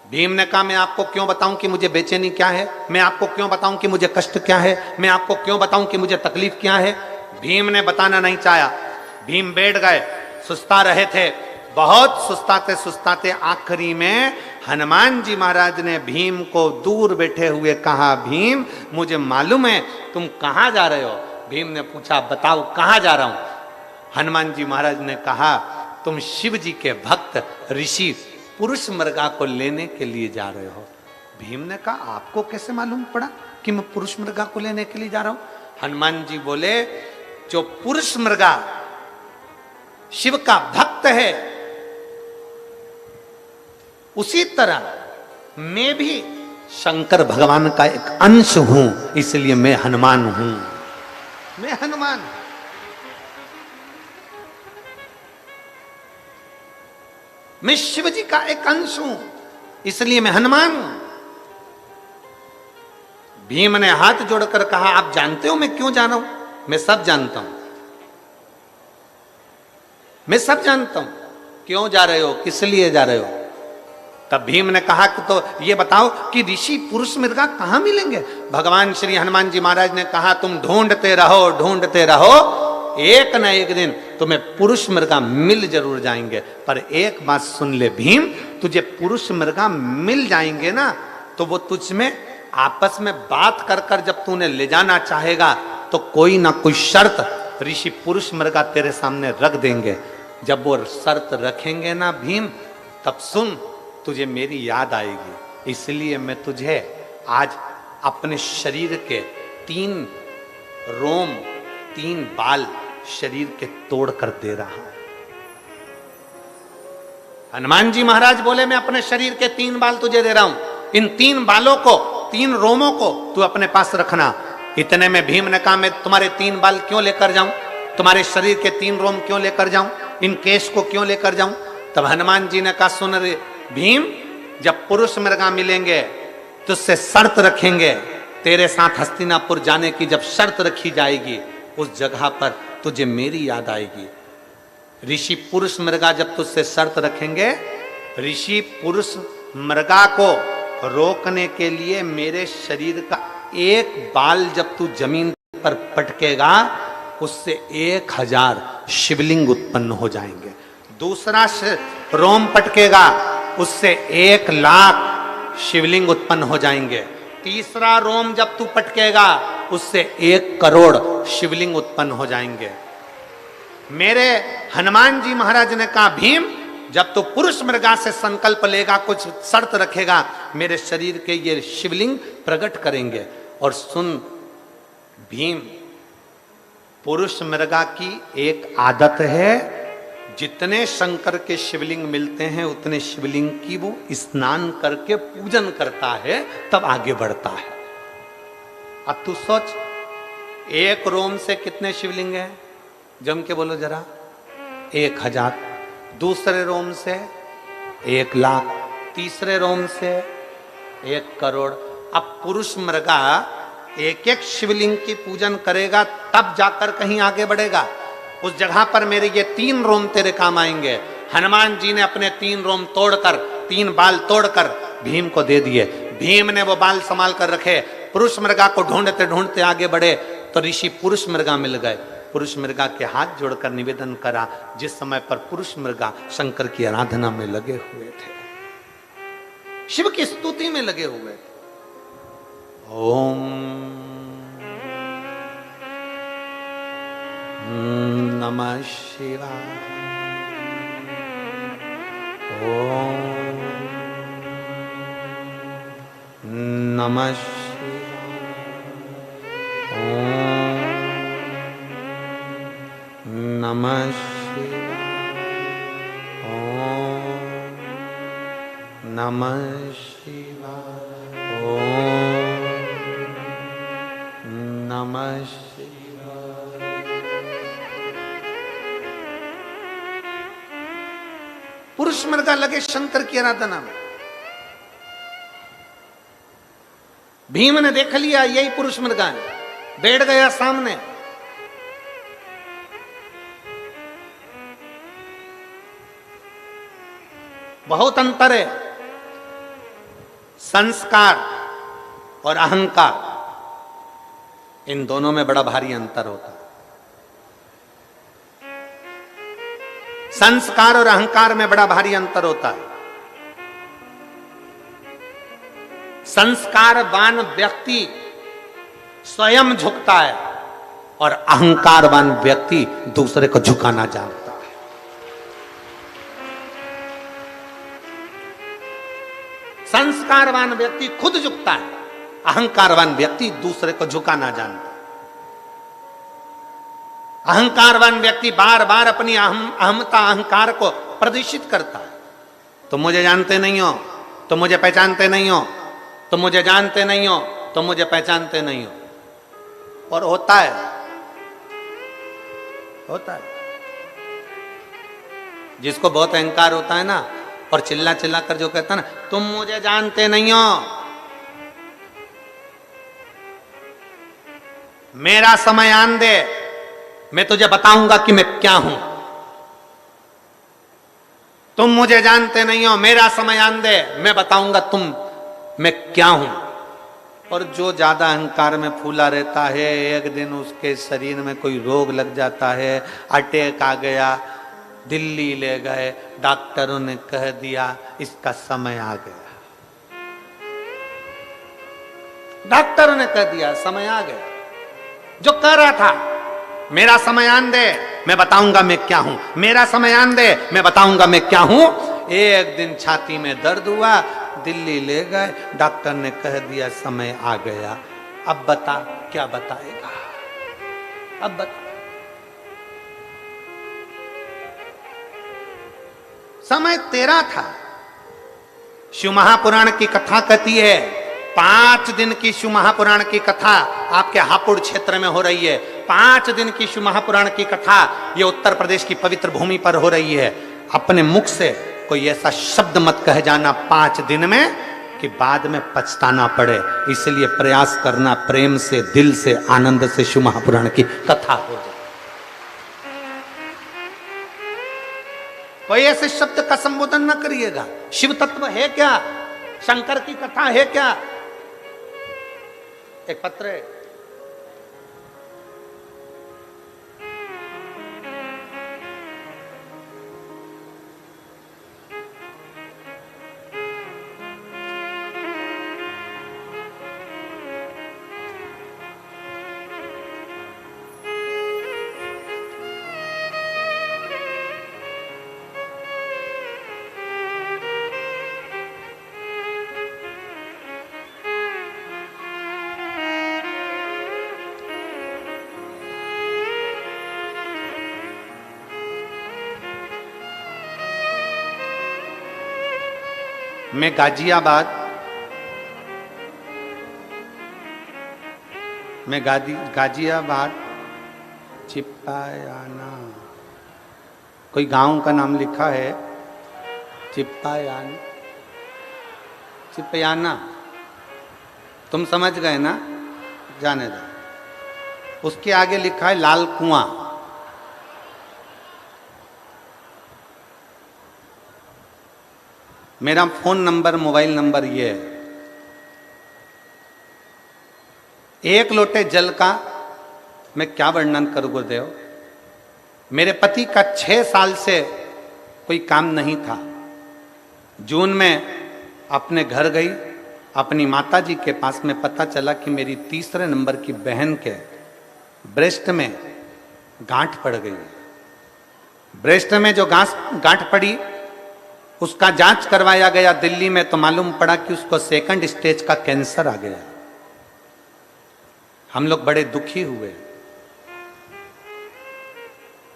भीम ने कहा मैं आपको क्यों बताऊं कि मुझे बेचैनी क्या है, मैं आपको क्यों बताऊं कि मुझे कष्ट क्या है, मैं आपको क्यों बताऊं कि मुझे तकलीफ क्या है। भीम ने बताना नहीं चाहा। भीम बैठ गए, सुस्ता रहे थे, बहुत सुस्ताते सुस्ताते आखिरी में हनुमान जी महाराज ने भीम को दूर बैठे हुए कहा, भीम मुझे मालूम है तुम कहां जा रहे हो। भीम ने पूछा बताओ कहां जा रहा हूं। हनुमान जी महाराज ने कहा तुम शिव जी के भक्त ऋषि पुरुष मृगा को लेने के लिए जा रहे हो। भीम ने कहा आपको कैसे मालूम पड़ा कि मैं पुरुष मृगा को लेने के लिए जा रहा हूं। हनुमान जी बोले जो पुरुष मृगा शिव का भक्त है उसी तरह मैं भी शंकर भगवान का एक अंश हूं, इसलिए मैं हनुमान हूं। मैं हनुमान, मैं शिव जी का एक अंश हूं, इसलिए मैं हनुमान हूं। भीम ने हाथ जोड़कर कहा आप जानते हो मैं क्यों जा रहा हूं? मैं सब जानता हूं, मैं सब जानता हूं। क्यों जा रहे हो, किस लिए जा रहे हो? तब भीम ने कहा कि तो ये बताओ कि ऋषि पुरुष मृगा कहां मिलेंगे। भगवान श्री हनुमान जी महाराज ने कहा तुम ढूंढते रहो, ढूंढते रहो, एक न एक दिन तुम्हें पुरुष मृगा मिल जरूर जाएंगे। पर एक बात सुन ले भीम, तुझे पुरुष मृगा मिल जाएंगे ना तो वो तुझ में आपस में बात कर कर जब तूने ले जाना चाहेगा तो कोई ना कोई शर्त ऋषि पुरुष मृगा तेरे सामने रख देंगे। जब वो शर्त रखेंगे ना भीम, तब सुन तुझे मेरी याद आएगी। इसलिए मैं तुझे आज अपने शरीर के 3 रोम 3 बाल शरीर के तोड़ कर दे रहा हूं। हनुमान जी महाराज बोले मैं अपने शरीर के 3 बाल तुझे दे रहा हूं, इन 3 बालों को 3 रोमों को तू अपने पास रखना। इतने में भीम ने कहा मैं तुम्हारे 3 बाल क्यों लेकर जाऊं, तुम्हारे शरीर के 3 रोम क्यों लेकर जाऊं, इन केश को क्यों लेकर जाऊं। तब हनुमान जी ने कहा सुन रे भीम, जब पुरुष मृगा मिलेंगे तो उससे शर्त रखेंगे, तेरे साथ हस्तिनापुर जाने की जब शर्त रखी जाएगी उस जगह पर तुझे मेरी याद आएगी। ऋषि पुरुष मृगा जब तुझसे शर्त रखेंगे, ऋषि पुरुष मृगा को रोकने के लिए मेरे शरीर का एक बाल जब तू जमीन पर पटकेगा उससे 1000 शिवलिंग उत्पन्न हो जाएंगे। दूसरा रोम पटकेगा उससे 1,00,000 शिवलिंग उत्पन्न हो जाएंगे। तीसरा रोम जब तू पटकेगा उससे 1 करोड़ शिवलिंग उत्पन्न हो जाएंगे। मेरे हनुमान जी महाराज ने कहा भीम जब तू पुरुष मृगा से संकल्प लेगा, कुछ शर्त रखेगा, मेरे शरीर के ये शिवलिंग प्रकट करेंगे। और सुन भीम, पुरुष मृगा की एक आदत है, जितने शंकर के शिवलिंग मिलते हैं उतने शिवलिंग की वो स्नान करके पूजन करता है तब आगे बढ़ता है। अब तू सोच 1 रोम से कितने शिवलिंग हैं, जम के बोलो जरा। 1000, दूसरे रोम से 1,00,000, तीसरे रोम से 1 करोड़। अब पुरुष मृगा एक एक शिवलिंग की पूजन करेगा तब जाकर कहीं आगे बढ़ेगा। उस जगह पर मेरे ये 3 रोम तेरे काम आएंगे। हनुमान जी ने अपने 3 रोम तोड़कर 3 बाल तोड़कर भीम को दे दिए। भीम ने वो बाल संभाल कर रखे, पुरुष मृगा को ढूंढते ढूंढते आगे बढ़े तो ऋषि पुरुष मृगा मिल गए। पुरुष मृगा के हाथ जोड़कर निवेदन करा, जिस समय पर पुरुष मृगा शंकर की आराधना में लगे हुए थे, शिव की स्तुति में लगे हुए थे। ओम नमः शिवाय, ओम नमः शिवाय, ओम नमः शिवाय। ओम नमः शिवाय। पुरुष मृगा लगे शंकर की आराधना में। भीम ने देख लिया यही पुरुष मृगा है, बैठ गया सामने। बहुत अंतर है संस्कार और अहंकार, इन दोनों में बड़ा भारी अंतर होता है। संस्कार और अहंकार में बड़ा भारी अंतर होता है। संस्कारवान व्यक्ति स्वयं झुकता है और अहंकारवान व्यक्ति दूसरे को झुकाना जानता है। संस्कारवान व्यक्ति खुद झुकता है, अहंकारवान व्यक्ति दूसरे को झुकाना जानता है। अहंकारवान व्यक्ति बार बार अपनी अहमता अहंकार को प्रदर्शित करता है। तुम मुझे जानते नहीं हो, तुम मुझे पहचानते नहीं हो, तुम मुझे जानते नहीं हो, तुम मुझे पहचानते नहीं हो। और होता है, होता है। जिसको बहुत अहंकार होता है ना, और चिल्ला चिल्ला कर जो कहता है ना, तुम मुझे जानते नहीं हो, मेरा समय आन दे, मैं तुझे बताऊंगा कि मैं क्या हूं। तुम मुझे जानते नहीं हो, मेरा समय आन दे, मैं बताऊंगा मैं क्या हूं। और जो ज्यादा अहंकार में फूला रहता है, एक दिन उसके शरीर में कोई रोग लग जाता है, अटैक आ गया, दिल्ली ले गए, डॉक्टरों ने कह दिया इसका समय आ गया। डॉक्टरों ने कह दिया समय आ गया। जो कह रहा था मेरा समय आन दे, मैं बताऊंगा मैं क्या हूं, मेरा समय आन दे, मैं बताऊंगा मैं क्या हूं, एक दिन छाती में दर्द हुआ, दिल्ली ले गए, डॉक्टर ने कह दिया समय आ गया। अब बता क्या बताएगा, अब बता। समय तेरा था। शिव महापुराण की कथा कहती है, 5 दिन की शिव महापुराण की कथा आपके हापुड़ क्षेत्र में हो रही है। 5 दिन की शिव महापुराण की कथा ये उत्तर प्रदेश की पवित्र भूमि पर हो रही है। अपने मुख से कोई ऐसा शब्द मत कह जाना 5 दिन में कि बाद में पछताना पड़े। इसलिए प्रयास करना प्रेम से, दिल से, आनंद से शिव महापुराण की कथा हो जाए। कोई ऐसे शब्द का संबोधन न करिएगा। शिव तत्व है क्या, शंकर की कथा है क्या। एक पत्र है, मैं गाजियाबाद चिप्पायाना, कोई गांव का नाम लिखा है चिप्पायाना, तुम समझ गए ना, जाने दो। उसके आगे लिखा है लाल कुआं। मेरा फोन नंबर, मोबाइल नंबर ये है। 1 लोटे जल का मैं क्या वर्णन करूं गुरुदेव। मेरे पति का 6 साल से कोई काम नहीं था। जून में अपने घर गई, अपनी माता जी के पास में पता चला कि मेरी 3रे नंबर की बहन के ब्रेस्ट में गांठ पड़ गई। ब्रेस्ट में जो गांठ पड़ी उसका जांच करवाया गया दिल्ली में, तो मालूम पड़ा कि उसको 2nd स्टेज का कैंसर आ गया। हम लोग बड़े दुखी हुए।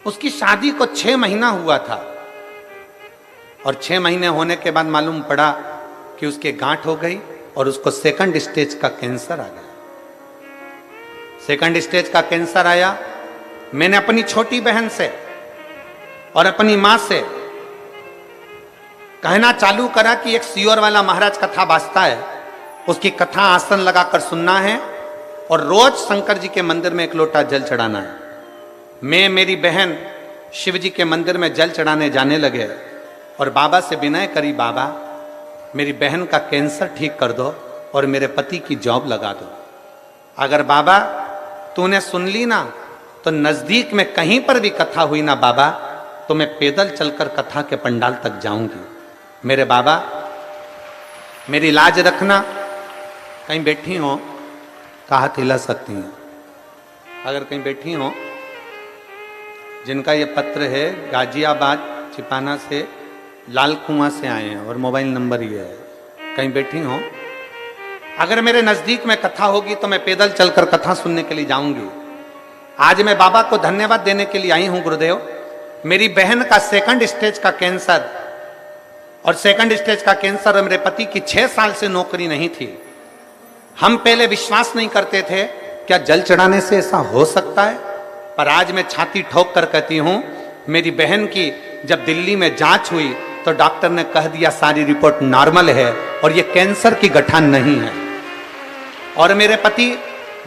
उसकी शादी को 6 महीना हुआ था और 6 महीने होने के बाद मालूम पड़ा कि उसके गांठ हो गई और उसको सेकंड स्टेज का कैंसर आ गया। सेकंड स्टेज का कैंसर आया। मैंने अपनी छोटी बहन से और अपनी मां से कहना चालू करा कि एक सियोर वाला महाराज कथा बाजता है, उसकी कथा आसन लगाकर सुनना है और रोज शंकर जी के मंदिर में एक लोटा जल चढ़ाना है। मैं मेरी बहन शिव जी के मंदिर में जल चढ़ाने जाने लगे और बाबा से विनय करी, बाबा मेरी बहन का कैंसर ठीक कर दो और मेरे पति की जॉब लगा दो। अगर बाबा तूने सुन ली ना तो नजदीक में कहीं पर भी कथा हुई ना बाबा, तो मैं पैदल चलकर कथा के पंडाल तक जाऊंगी। मेरे बाबा मेरी लाज रखना, कहीं बैठी हो तो हाथ हिला सकती हैं। अगर कहीं बैठी हो, जिनका ये पत्र है गाजियाबाद चिपाना से, लाल कुआं से आए हैं और मोबाइल नंबर ये है, कहीं बैठी हो, अगर मेरे नजदीक में कथा होगी तो मैं पैदल चलकर कथा सुनने के लिए जाऊंगी। आज मैं बाबा को धन्यवाद देने के लिए आई हूं गुरुदेव। मेरी बहन का सेकंड स्टेज का कैंसर, और सेकंड स्टेज का कैंसर, मेरे पति की 6 साल से नौकरी नहीं थी। हम पहले विश्वास नहीं करते थे क्या जल चढ़ाने से ऐसा हो सकता है, पर आज मैं छाती ठोक कर कहती हूं, मेरी बहन की जब दिल्ली में जांच हुई तो डॉक्टर ने कह दिया सारी रिपोर्ट नॉर्मल है और ये कैंसर की गठान नहीं है। और मेरे पति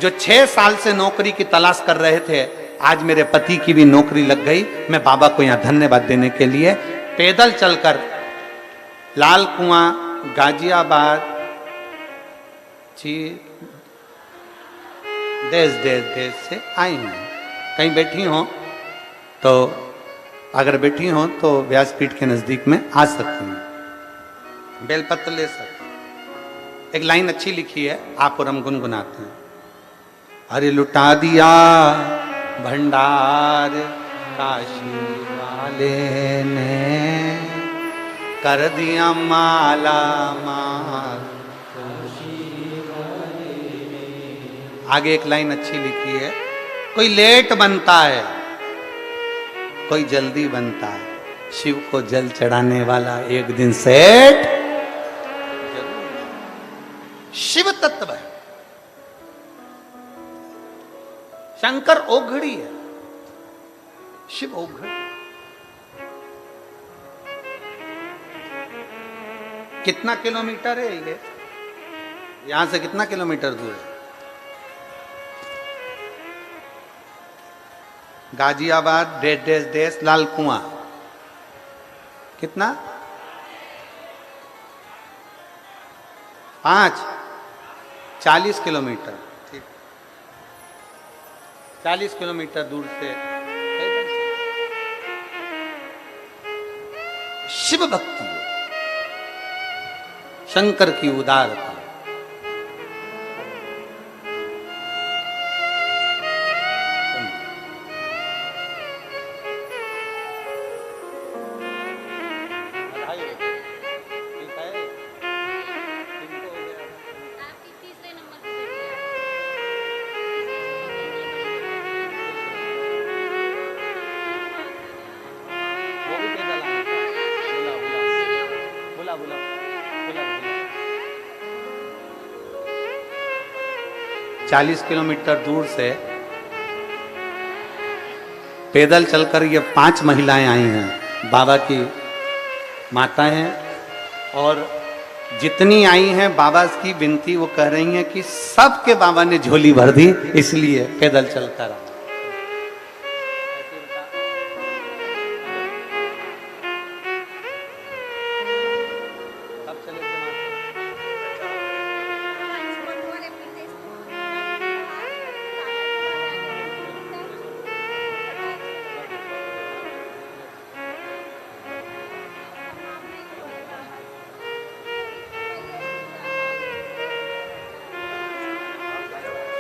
जो 6 साल से नौकरी की तलाश कर रहे थे, आज मेरे पति की भी नौकरी लग गई। मैं बाबा को यहां धन्यवाद देने के लिए पैदल चलकर लाल कुआं गाजियाबाद देश से आई हूं। कहीं बैठी हो तो, अगर बैठी हो तो व्यासपीठ के नजदीक में आ सकती हैं, बेलपत्र ले सकती। एक लाइन अच्छी लिखी है, आप और हम गुनगुनाते हैं। अरे लुटा दिया भंडार काशी वाले ने, कर दिया माला माल। आगे एक लाइन अच्छी लिखी है, कोई लेट बनता है कोई जल्दी बनता है, शिव को जल चढ़ाने वाला एक दिन सेठ शिव तत्व है। शंकर ओघड़ी है, शिव ओघड़ी। कितना किलोमीटर है ये, यहां से कितना किलोमीटर दूर है? गाजियाबाद देश लाल कुआं कितना? 40 किलोमीटर। ठीक, 40 किलोमीटर दूर से शिव भक्ति, शंकर की उदारता। बुला 40 किलोमीटर दूर से पैदल चलकर ये 5 महिलाएं आई हैं, बाबा की माता हैं, और जितनी आई हैं बाबा की विनती वो कह रही हैं कि सबके बाबा ने झोली भर दी, इसलिए पैदल चलकर आ।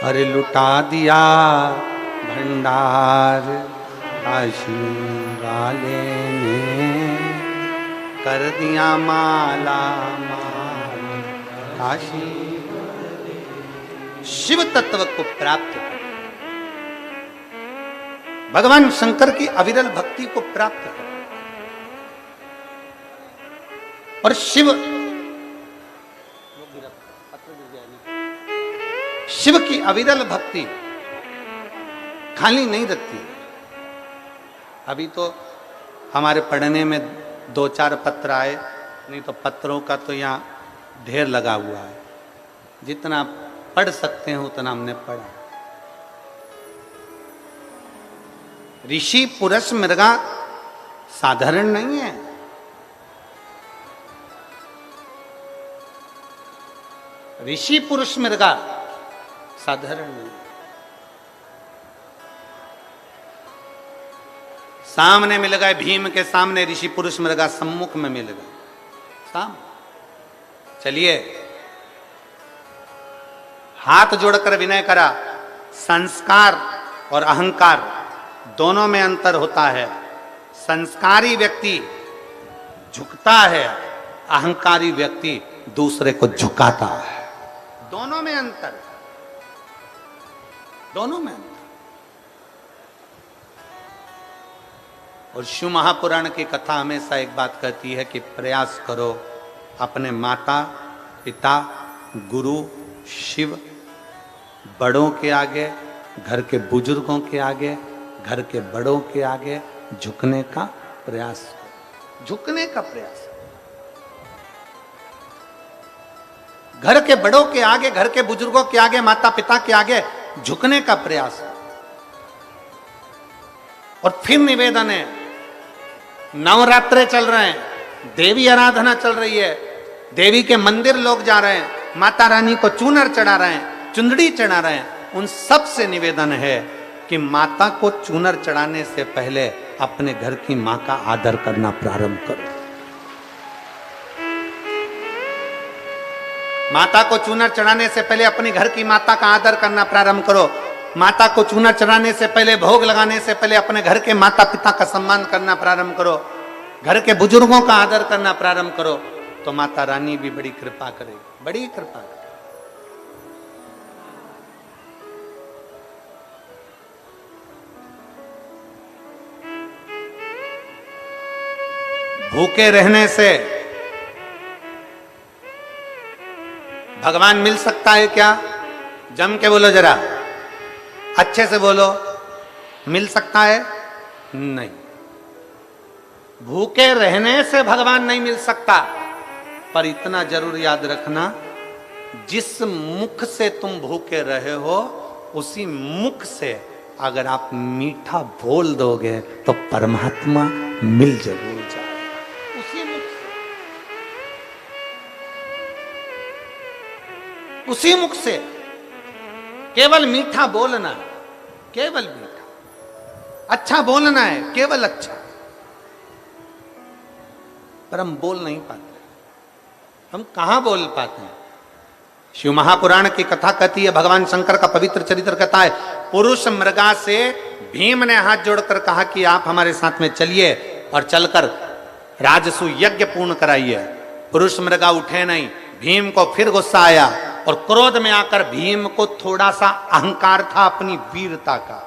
अरे लुटा दिया भंडार काशी वाले ने, कर दिया माला माल काशी। शिव तत्व को प्राप्त कर, भगवान शंकर की अविरल भक्ति को प्राप्त कर, और शिव शिव की अविरल भक्ति खाली नहीं रखती। अभी तो हमारे पढ़ने में 2-4 पत्र आए, नहीं तो पत्रों का तो यहाँ ढेर लगा हुआ है। जितना पढ़ सकते हैं उतना हमने पढ़ा। ऋषि पुरुष मृगा साधारण नहीं है। ऋषि पुरुष मृगा साधारण नहीं। सामने मिल गए, भीम के सामने ऋषि पुरुष मृगा सम्मुख में मिल गए साम। चलिए, हाथ जोड़कर विनय करा। संस्कार और अहंकार दोनों में अंतर होता है। संस्कारी व्यक्ति झुकता है, अहंकारी व्यक्ति दूसरे को झुकाता है। दोनों में अंतर, दोनों में अंतर। और शिव महापुराण की कथा हमेशा एक बात कहती है कि प्रयास करो अपने माता पिता गुरु शिव बड़ों के आगे, घर के बुजुर्गों के आगे, घर के बड़ों के आगे झुकने का प्रयास करो। झुकने का प्रयास, घर के बड़ों के आगे, घर के बुजुर्गों के आगे, माता पिता के आगे झुकने का प्रयास। और फिर निवेदन है, नवरात्रे चल रहे हैं, देवी आराधना चल रही है, देवी के मंदिर लोग जा रहे हैं, माता रानी को चूनर चढ़ा रहे हैं, चुंदड़ी चढ़ा रहे हैं। उन सब से निवेदन है कि माता को चूनर चढ़ाने से पहले अपने घर की मां का आदर करना प्रारंभ करो। माता को चूनर चढ़ाने से पहले अपनी घर की माता का आदर करना प्रारंभ करो। माता को चूनर चढ़ाने से पहले, भोग लगाने से पहले अपने घर के माता पिता का सम्मान करना प्रारंभ करो। घर के बुजुर्गों का आदर करना प्रारंभ करो, तो माता रानी भी बड़ी कृपा करेगी, बड़ी कृपा करेगी। भूखे रहने से भगवान मिल सकता है क्या? जम के बोलो जरा, अच्छे से बोलो, मिल सकता है? नहीं। भूखे रहने से भगवान नहीं मिल सकता, पर इतना जरूर याद रखना, जिस मुख से तुम भूखे रहे हो उसी मुख से अगर आप मीठा बोल दोगे तो परमात्मा मिल जरूर जाए। उसी मुख से, उसी मुख से केवल मीठा बोलना, केवल मीठा, अच्छा बोलना है, केवल अच्छा। पर हम बोल नहीं पाते। हम कहां बोल पाते हैं? शिव महापुराण की कथा कहती है, भगवान शंकर का पवित्र चरित्र कहता है, पुरुष मृगा से भीम ने हाथ जोड़कर कहा कि आप हमारे साथ में चलिए और चलकर राजसु यज्ञ पूर्ण कराइए। पुरुष मृगा उठे नहीं। भीम को फिर गुस्सा आया और क्रोध में आकर भीम को थोड़ा सा अहंकार था, अपनी वीरता का,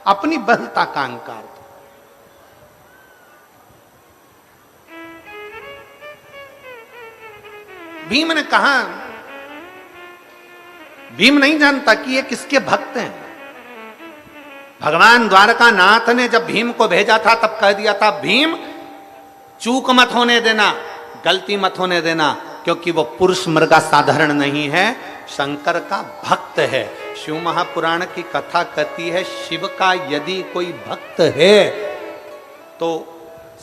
अपनी बलता का अहंकार था। भीम ने कहा, भीम नहीं जानता कि ये किसके भक्त हैं। भगवान द्वारका नाथ ने जब भीम को भेजा था तब कह दिया था, भीम चूक मत होने देना, गलती मत होने देना, क्योंकि वो पुरुष मृगा साधारण नहीं है, शंकर का भक्त है। शिव महापुराण की कथा कहती है, शिव का यदि कोई भक्त है तो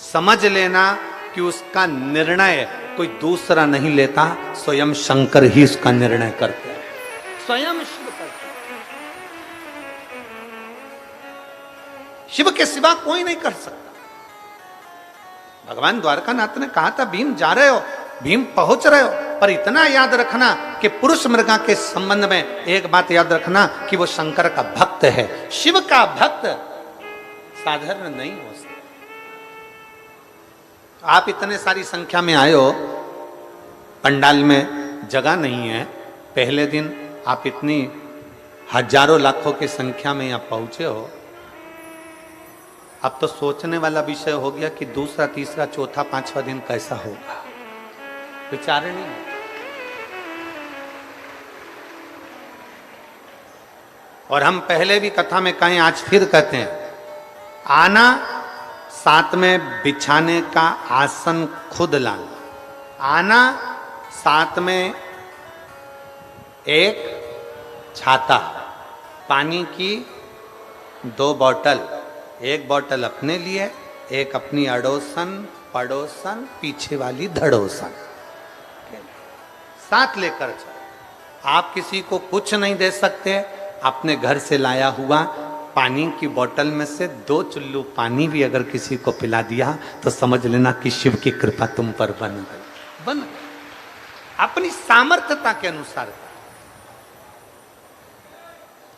समझ लेना कि उसका निर्णय कोई दूसरा नहीं लेता, स्वयं शंकर ही उसका निर्णय करते हैं, स्वयं शिव करते हैं। शिव के सिवा कोई नहीं कर सकता। भगवान द्वारकानाथ ने कहा था, भीम जा रहे हो, भीम पहुंच रहे हो, पर इतना याद रखना कि पुरुष मृगा के संबंध में एक बात याद रखना कि वो शंकर का भक्त है। शिव का भक्त साधारण नहीं हो सकता। आप इतने सारी संख्या में आए हो, पंडाल में जगह नहीं है, पहले दिन आप इतनी हजारों लाखों की संख्या में यहां पहुंचे हो। अब तो सोचने वाला विषय हो गया कि दूसरा तीसरा चौथा पांचवा दिन कैसा होगा, विचार नहीं। और हम पहले भी कथा में कहें, आज फिर कहते हैं, आना साथ में बिछाने का आसन खुद लाना, आना साथ में एक छाता, पानी की 2 बोतल, एक बोतल अपने लिए, एक अपनी अड़ोसन पड़ोसन पीछे वाली धड़ोसन, साथ लेकर चलो। आप किसी को कुछ नहीं दे सकते, अपने घर से लाया हुआ पानी की बोतल में से 2 चुल्लू पानी भी अगर किसी को पिला दिया तो समझ लेना कि शिव की कृपा तुम पर बन गई। अपनी सामर्थ्यता के अनुसार,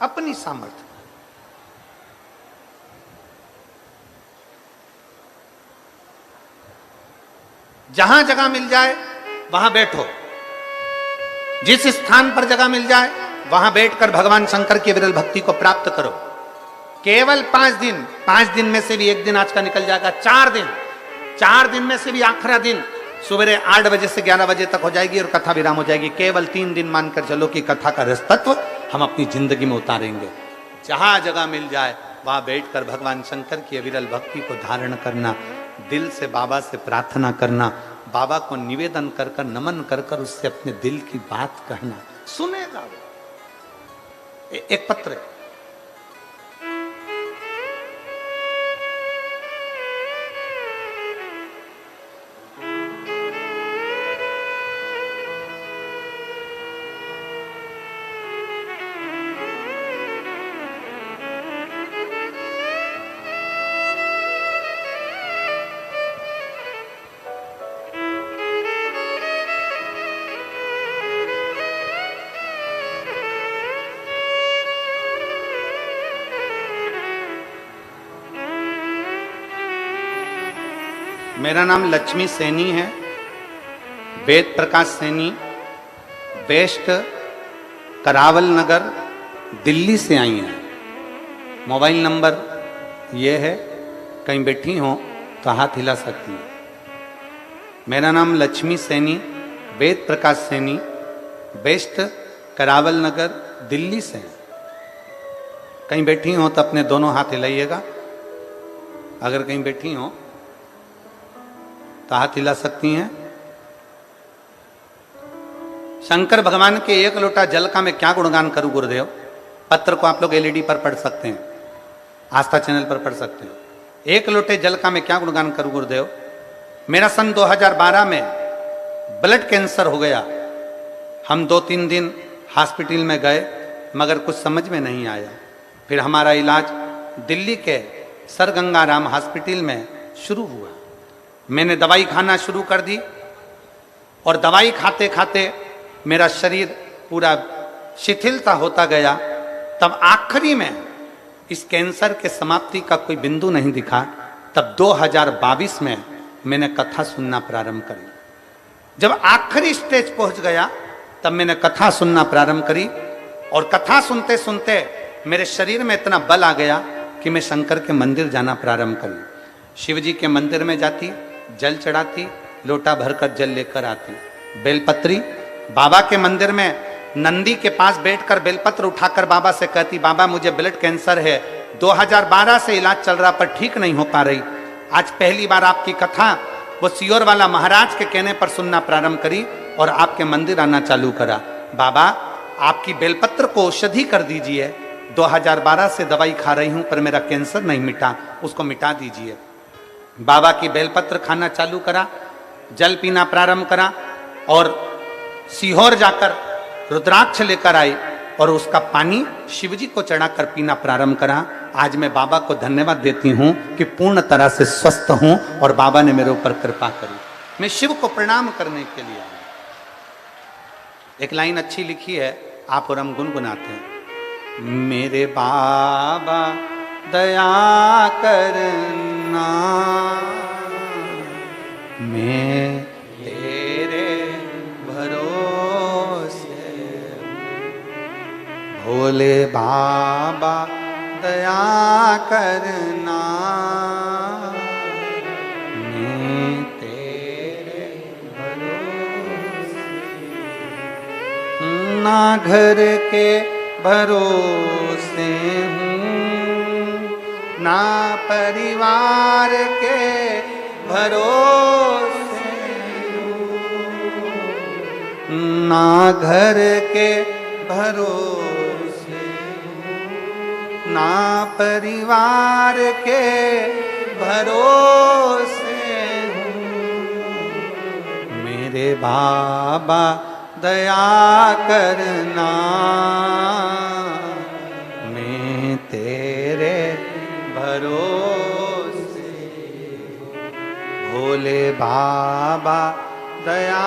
अपनी सामर्थ्य। जहां जगह मिल जाए वहां बैठो, जिस स्थान पर जगह मिल जाए वहां बैठकर भगवान शंकर की विरल भक्ति को प्राप्त करो। केवल 5 दिन में से भी एक दिन आज का निकल जाएगा, 4 दिन में से भी आखिरी दिन सुबह 8 बजे से 11 बजे तक हो जाएगी और कथा विराम हो जाएगी। केवल 3 दिन मानकर चलो कि कथा का रसतत्व हम अपनी जिंदगी में उतारेंगे। जहां जगह मिल जाए वहां बैठकर भगवान शंकर की विरल भक्ति को धारण करना, दिल से बाबा से प्रार्थना करना, बाबा को निवेदन कर कर नमन कर कर उससे अपने दिल की बात कहना, सुनेगा वो। एक पत्र है, मेरा नाम लक्ष्मी सैनी है, वेद प्रकाश सैनी, वेस्ट करावल नगर, दिल्ली से आई हैं। मोबाइल नंबर ये है, कहीं बैठी हो तो हाथ हिला सकती हैं। मेरा नाम लक्ष्मी सैनी, वेद प्रकाश सैनी, वेस्ट करावल नगर, दिल्ली से है। कहीं बैठी हो तो अपने दोनों हाथ हिलाइएगा। अगर कहीं बैठी हो तो हाथ हिला सकती हैं। शंकर भगवान के 1 लोटा जल का मैं क्या गुणगान करूं गुरुदेव। पत्र को आप लोग एलईडी पर पढ़ सकते हैं, आस्था चैनल पर पढ़ सकते हैं। 1 लोटे जल का मैं क्या गुणगान करूं गुरुदेव। मेरा सन 2012 में ब्लड कैंसर हो गया। हम 2-3 दिन हॉस्पिटल में गए मगर कुछ समझ में नहीं आया। फिर हमारा इलाज दिल्ली के सर गंगाराम हॉस्पिटल में शुरू हुआ। मैंने दवाई खाना शुरू कर दी और दवाई खाते खाते मेरा शरीर पूरा शिथिलता होता गया। तब आखिरी में इस कैंसर के समाप्ति का कोई बिंदु नहीं दिखा। तब 2022 में मैंने कथा सुनना प्रारंभ करी। जब आखिरी स्टेज पहुंच गया तब मैंने कथा सुनना प्रारंभ करी और कथा सुनते सुनते मेरे शरीर में इतना बल आ गया कि मैं शंकर के मंदिर जाना प्रारंभ करी। शिव जी के मंदिर में जाती, जल चढ़ाती, लोटा भरकर जल लेकर आती, बेलपत्री बाबा के मंदिर में नंदी के पास बैठकर बेलपत्र उठाकर बाबा से कहती, बाबा मुझे ब्लड कैंसर है, 2012 से इलाज चल रहा पर ठीक नहीं हो पा रही। आज पहली बार आपकी कथा वो सियोर वाला महाराज के कहने पर सुनना प्रारंभ करी और आपके मंदिर आना चालू करा। बाबा आपकी बेलपत्र को औषधि कर दीजिए। 2012 से दवाई खा रही हूं पर मेरा कैंसर नहीं मिटा, उसको मिटा दीजिए। बाबा की बेलपत्र खाना चालू करा, जल पीना प्रारंभ करा और सीहोर जाकर रुद्राक्ष लेकर आई और उसका पानी शिवजी को चढ़ाकर पीना प्रारंभ करा। आज मैं बाबा को धन्यवाद देती हूं कि पूर्ण तरह से स्वस्थ हूं और बाबा ने मेरे ऊपर कृपा करी। मैं शिव को प्रणाम करने के लिए आया। एक लाइन अच्छी लिखी है, आप और हम गुनगुनाते हैं। मेरे बाबा दया करना, मैं तेरे भरोसे, भोले बाबा दया करना, मैं तेरे भरोसे। ना घर के भरोसे हूँ, ना परिवार के भरोसे हूँ, ना घर के भरोसे हूँ, ना परिवार के भरोसे हूँ। मेरे बाबा दया करना, मैं तेरे भरोसे, भोले बाबा दया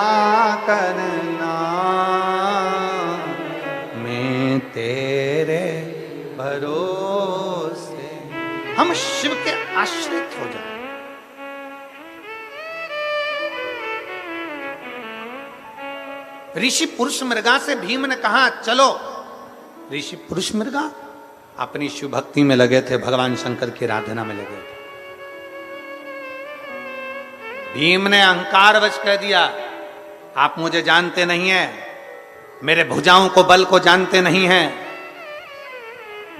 करना, मैं तेरे भरोसे। हम शिव के आश्रित हो जाए। ऋषि पुरुष मृगा से भीम ने कहा चलो। ऋषि पुरुष मृगा अपनी शिव भक्ति में लगे थे, भगवान शंकर की आराधना में लगे थे। भीम ने अहंकारवश कह दिया, आप मुझे जानते नहीं हैं, मेरे भुजाओं को बल को जानते नहीं हैं,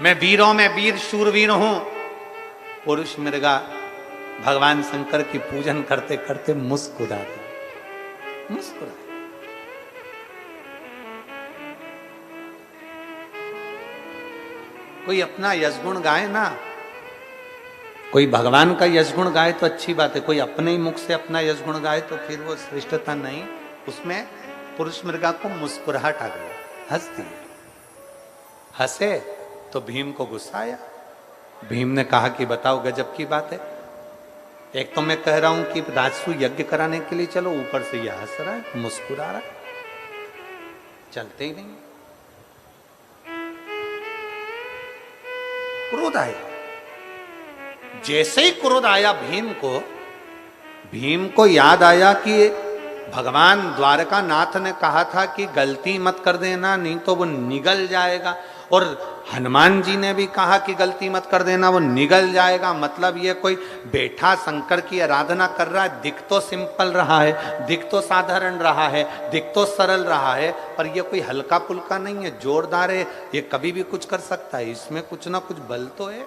मैं वीरों में वीर शूरवीर हूं। पुरुष मृगा भगवान शंकर की पूजन करते करते मुस्कुराता। कोई अपना यशगुण गाए ना, कोई भगवान का यशगुण गाए तो अच्छी बात है, कोई अपने ही मुख से अपना यशगुण गाए तो फिर वो श्रेष्ठता नहीं। उसमें पुरुष मृगा को मुस्कुराहट आ गया, हंस दिया। हंसे तो भीम को गुस्सा आया। भीम ने कहा कि बताओ गजब की बात है, एक तो मैं कह रहा हूं कि राजसू यज्ञ कराने के लिए चलो, ऊपर से यह हंस रहा है, मुस्कुरा रहा है, चलते ही नहीं। क्रोध आया। जैसे ही क्रोध आया भीम को याद आया कि भगवान द्वारका नाथ ने कहा था कि गलती मत कर देना, नहीं तो वो निगल जाएगा। और हनुमान जी ने भी कहा कि गलती मत कर देना, वो निगल जाएगा। मतलब ये कोई बैठा शंकर की आराधना कर रहा है, दिख तो सिंपल रहा है, दिख तो साधारण रहा है, दिख तो सरल रहा है, पर ये कोई हल्का पुल्का नहीं है, जोरदार है, ये कभी भी कुछ कर सकता है। इसमें कुछ ना कुछ बल तो है,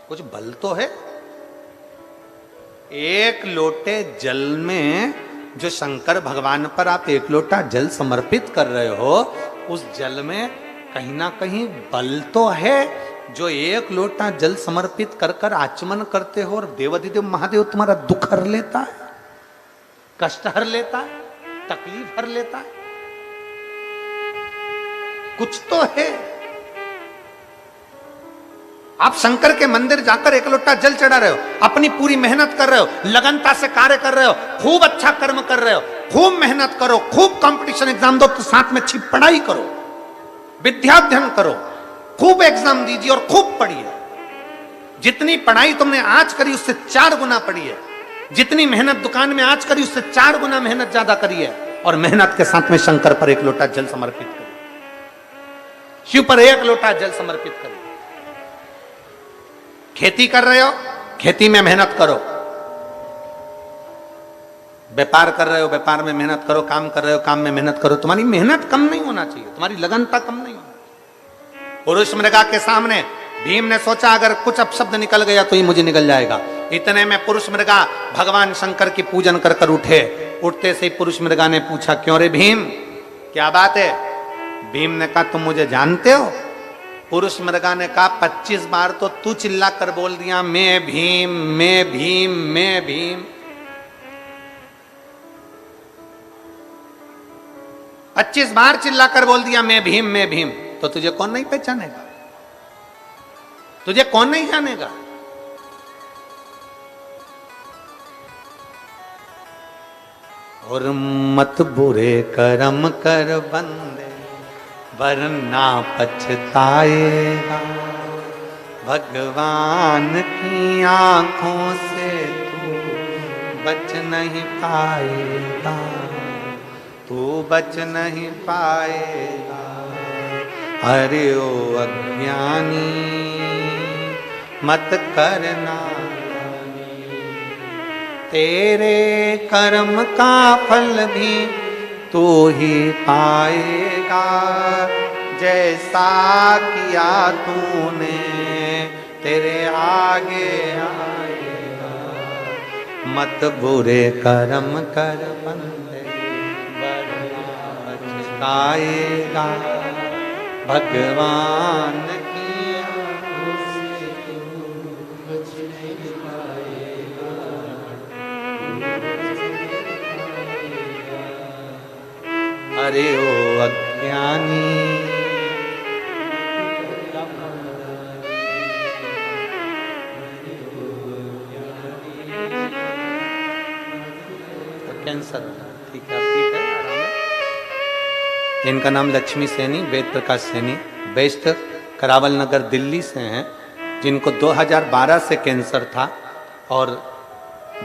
कुछ बल तो है। एक लोटे जल में जो शंकर भगवान पर आप एक लोटा जल समर्पित कर रहे हो, उस जल में कहीं ना कहीं बल तो है। जो एक लोटा जल समर्पित कर कर आचमन करते हो और देवाधिदेव महादेव तुम्हारा दुख हर लेता है, कष्ट हर लेता है, तकलीफ हर लेता है, कुछ तो है। आप शंकर के मंदिर जाकर एक लोटा जल चढ़ा रहे हो, अपनी पूरी मेहनत कर रहे हो, लगनता से कार्य कर रहे हो, खूब अच्छा कर्म कर रहे हो, खूब मेहनत करो, खूब कंपटीशन एग्जाम दो, तो साथ में अच्छी पढ़ाई करो, विद्याध्ययन करो, खूब एग्जाम दीजिए और खूब पढ़िए। जितनी पढ़ाई तुमने आज करी उससे 4 गुना पढ़ी है, जितनी मेहनत दुकान में आज करी उससे 4 गुना मेहनत ज्यादा करी है, और मेहनत के साथ में शंकर पर एक लोटा जल समर्पित करो, शिव पर एक लोटा जल समर्पित करो। खेती कर रहे हो, खेती में मेहनत करो, व्यापार कर रहे हो, व्यापार में मेहनत करो, काम कर रहे हो, काम में मेहनत करो। तुम्हारी मेहनत कम नहीं होना चाहिए, तुम्हारी लगनता कम नहीं होना चाहिए। पुरुष मृगा के सामने भीम ने सोचा अगर कुछ अपशब्द निकल गया तो ही मुझे निकल जाएगा। इतने में पुरुष मृगा भगवान शंकर की पूजन कर कर उठे। उठते से ही पुरुष मृगा ने पूछा, क्यों रे भीम, क्या बात है? भीम ने कहा, तुम मुझे जानते हो? पुरुष मृगा ने कहा, 25 बार तो तू चिल्ला कर बोल दिया, मैं भीम, मैं भीम, मैं भीम। 25 बार चिल्ला कर बोल दिया मैं भीम, मैं भीम, तो तुझे कौन नहीं पहचानेगा, तुझे कौन नहीं जानेगा? और मत बुरे कर्म कर बंदे, वरना पछताएगा। भगवान की आंखों से तू बच नहीं पाएगा, तू बच नहीं पाएगा। अरे ओ अज्ञानी मत करना, तेरे कर्म का फल भी तू ही पाएगा, जैसा किया तूने तेरे आगे आएगा, मत बुरे कर्म कर बंदे वरना पछताएगा। भगवान की आंखों से तू बच नहीं पाएगा। अरे ओ अज्ञानी, कैंसर, ठीक है, ठीक है, आराम है। इनका नाम लक्ष्मी सैनी, वेद प्रकाश सैनी, बेस्ट करावल नगर दिल्ली से हैं, जिनको 2012 से कैंसर था और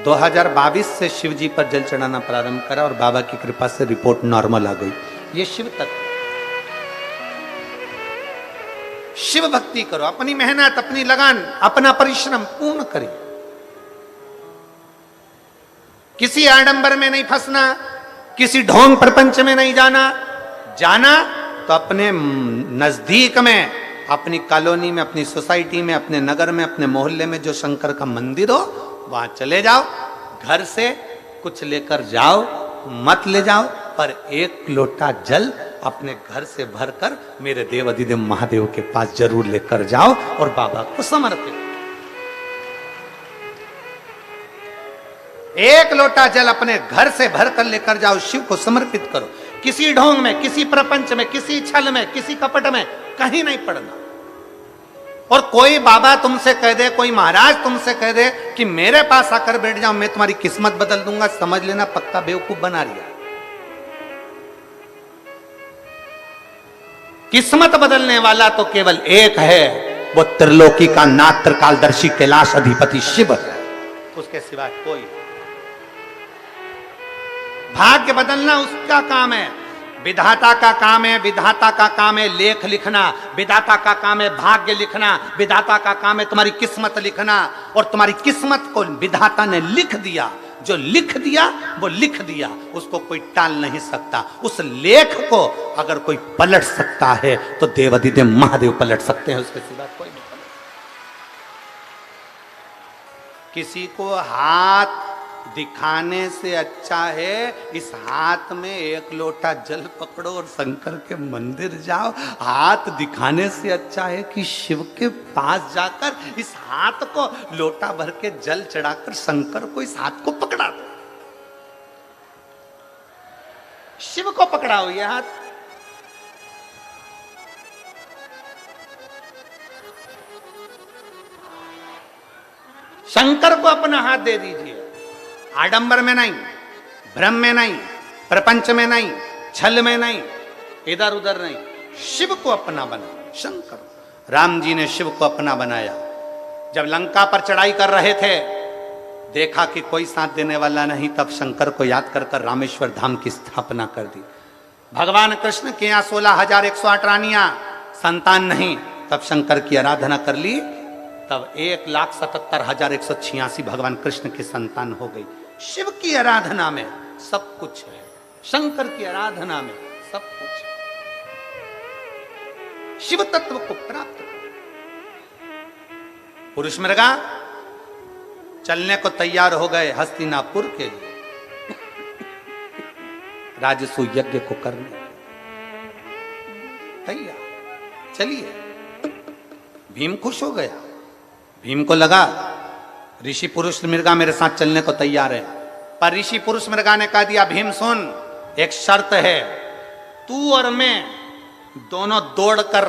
2022 से शिव जी पर जल चढ़ाना प्रारंभ करा और बाबा की कृपा से रिपोर्ट नॉर्मल आ गई। ये शिव तत्व, शिव भक्ति करो, अपनी मेहनत, अपनी लगन, अपना परिश्रम पूर्ण करिए। किसी आडंबर में नहीं फंसना, किसी ढोंग प्रपंच में नहीं जाना। जाना तो अपने नजदीक में, अपनी कॉलोनी में, अपनी सोसाइटी में, अपने नगर में, अपने मोहल्ले में जो शंकर का मंदिर हो वहां चले जाओ। घर से कुछ लेकर जाओ, मत ले जाओ, पर एक लोटा जल अपने घर से भरकर मेरे देव अधिदेव महादेव के पास जरूर लेकर जाओ और बाबा को समर्पित। एक लोटा जल अपने घर से भरकर लेकर जाओ, शिव को समर्पित करो। किसी ढोंग में, किसी प्रपंच में, किसी छल में, किसी कपट में कहीं नहीं पड़ना। और कोई बाबा तुमसे कह दे, कोई महाराज तुमसे कह दे कि मेरे पास आकर बैठ जाओ, मैं तुम्हारी किस्मत बदल दूंगा, समझ लेना पक्का बेवकूफ बना लिया। किस्मत बदलने वाला तो केवल एक है, वो त्रिलोकी का नाथ त्रिकालदर्शी कैलाश अधिपति शिव है, उसके सिवा कोई। भाग्य बदलना उसका काम है, विधाता का काम है, विधाता का काम है लेख लिखना, विधाता का काम है भाग्य लिखना, विधाता का काम है तुम्हारी किस्मत लिखना। और तुम्हारी किस्मत को विधाता ने लिख दिया, जो लिख दिया वो लिख दिया, उसको कोई टाल नहीं सकता। उस लेख को अगर कोई पलट सकता है तो देवाधिदेव महादेव पलट सकते हैं, उसके सिवा कोई नहीं पलट। किसी को हाथ दिखाने से अच्छा है इस हाथ में एक लोटा जल पकड़ो और शंकर के मंदिर जाओ। हाथ दिखाने से अच्छा है कि शिव के पास जाकर इस हाथ को लोटा भर के जल चढ़ाकर शंकर को इस हाथ को पकड़ा दो। शिव को पकड़ाओ ये हाथ। शंकर को अपना हाथ दे दीजिए। आडंबर में नहीं, भ्रम में नहीं, प्रपंच में नहीं, छल में नहीं, इधर उधर नहीं, शिव को अपना बनाया। शंकर, राम जी ने शिव को अपना बनाया। जब लंका पर चढ़ाई कर रहे थे, देखा कि कोई साथ देने वाला नहीं, तब शंकर को याद कर कर रामेश्वर धाम की स्थापना कर दी। भगवान कृष्ण के यहाँ 16,108 रानियां, संतान नहीं, तब शंकर की आराधना कर ली, तब 1,77,186 भगवान कृष्ण की संतान हो गई। शिव की आराधना में सब कुछ है, शंकर की आराधना में सब कुछ है। शिव तत्व को प्राप्त करो। पुरुष मृगा चलने को तैयार हो गए हस्तिनापुर के लिए, राजसू यज्ञ को करने तैयार। चलिए, भीम खुश हो गया। भीम को लगा ऋषि पुरुष मृगा मेरे साथ चलने को तैयार है, पर ऋषि पुरुष मृगा ने कह दिया, भीम सुन, एक शर्त है, तू और मैं दोनों दौड़कर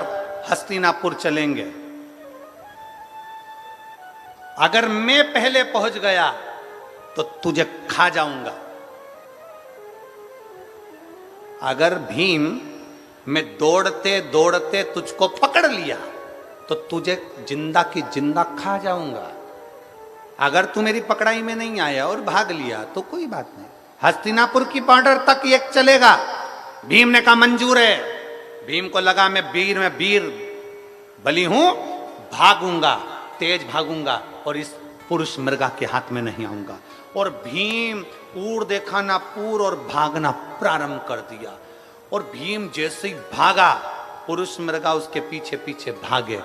हस्तिनापुर चलेंगे। अगर मैं पहले पहुंच गया तो तुझे खा जाऊंगा। अगर भीम मैं दौड़ते दौड़ते तुझको पकड़ लिया तो तुझे जिंदा की जिंदा खा जाऊंगा। अगर तू मेरी पकड़ाई में नहीं आया और भाग लिया तो कोई बात नहीं, हस्तिनापुर की बॉर्डर तक ये चलेगा। भीम ने कहा मंजूर है। भीम को लगा मैं वीर बलि हूं, भागूंगा, तेज भागूंगा और इस पुरुष मृगा के हाथ में नहीं आऊंगा। और भीम ऊर देखा ना पूर और भागना प्रारंभ कर दिया। और भीम जैसे ही भागा पुरुष मृगा उसके पीछे पीछे भागे।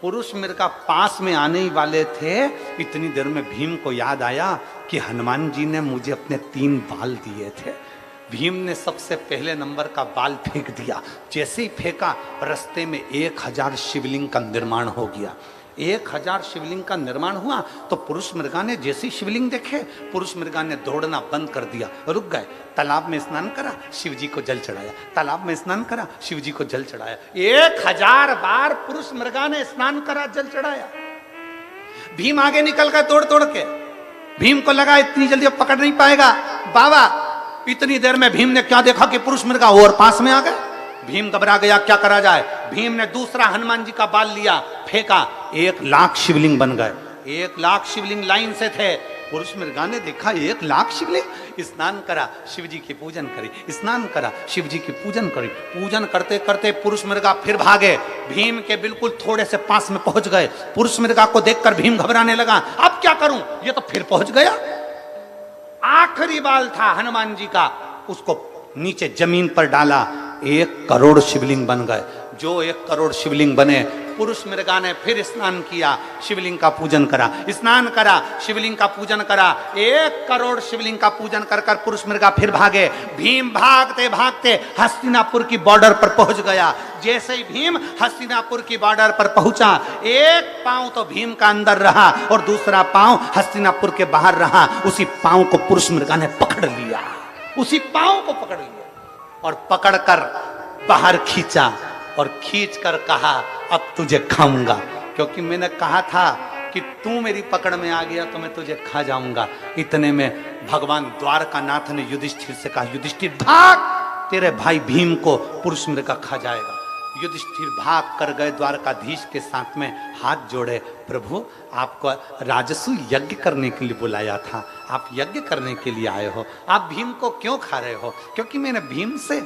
पुरुष मृगा पास में आने ही वाले थे, इतनी देर में भीम को याद आया कि हनुमान जी ने मुझे अपने 3 बाल दिए थे। भीम ने सबसे पहले नंबर का बाल फेंक दिया। जैसे ही फेंका, रास्ते में 1000 शिवलिंग का निर्माण हो गया। 1000 शिवलिंग का निर्माण हुआ तो पुरुष मृगा ने जैसे ही शिवलिंग देखे, पुरुष मृगा ने दौड़ना बंद कर दिया, रुक गए। तालाब में स्नान करा, शिव जी को जल चढ़ाया। तालाब में स्नान करा, शिव जी को जल चढ़ाया। 1000 बार पुरुष मृगा ने स्नान करा, जल चढ़ाया। भीम आगे निकल गए तोड़ तोड़ के। भीम को लगा इतनी जल्दी अब पकड़ नहीं पाएगा बाबा। इतनी देर में भीम ने क्या देखा कि पुरुष मृगा और पास में आ गए। भीम घबरा गया, क्या करा जाए। भीम ने दूसरा हनुमान जी का बाल लिया, फेंका, 1,00,000 शिवलिंग बन गए। 1,00,000 शिवलिंग लाइन से थे। पुरुष मृगा ने देखा 1,00,000 शिवलिंग। स्नान करा, शिव जी की पूजन करी। स्नान करा, शिव जी की पूजन करी। पूजन करते करते पुरुष मृगा फिर भागे। भीम के बिल्कुल थोड़े से पास में पहुंच गए। पुरुष मृगा को देखकर भीम घबराने लगा, अब क्या करूं, ये तो फिर पहुंच गया। आखिरी बाल था हनुमान जी का, उसको नीचे जमीन पर डाला। 1 करोड़ शिवलिंग बन गए। जो 1 करोड़ शिवलिंग बने, पुरुष मृगा ने फिर स्नान किया, शिवलिंग का पूजन करा। स्नान करा, शिवलिंग का पूजन करा। 1 करोड़ शिवलिंग का पूजन कर कर पुरुष मृगा फिर भागे। भीम भागते भागते हस्तिनापुर की बॉर्डर पर पहुंच गया। जैसे ही भीम हस्तिनापुर की बॉर्डर पर पहुंचा, एक पांव तो भीम का अंदर रहा और दूसरा पांव हस्तिनापुर के बाहर रहा। उसी पांव को पुरुष मृगा ने पकड़ लिया। उसी पांव को पकड़ लिया और पकड़कर बाहर खींचा और खींचकर कहा, अब तुझे खाऊंगा। क्योंकि मैंने कहा था कि तू मेरी पकड़ में आ गया तो मैं तुझे खा जाऊंगा। इतने में भगवान द्वारकानाथ ने युधिष्ठिर से कहा, युधिष्ठिर भाग, तेरे भाई भीम को पुरुष मृगा खा जाएगा। युधिष्ठिर भाग कर गए, द्वारकाधीश के साथ में हाथ जोड़े, प्रभु आपको राजसु यज्ञ करने के लिए बुलाया था, आप यज्ञ करने के लिए आए हो, आप भीम को क्यों खा रहे हो? क्योंकि मैंने भीम से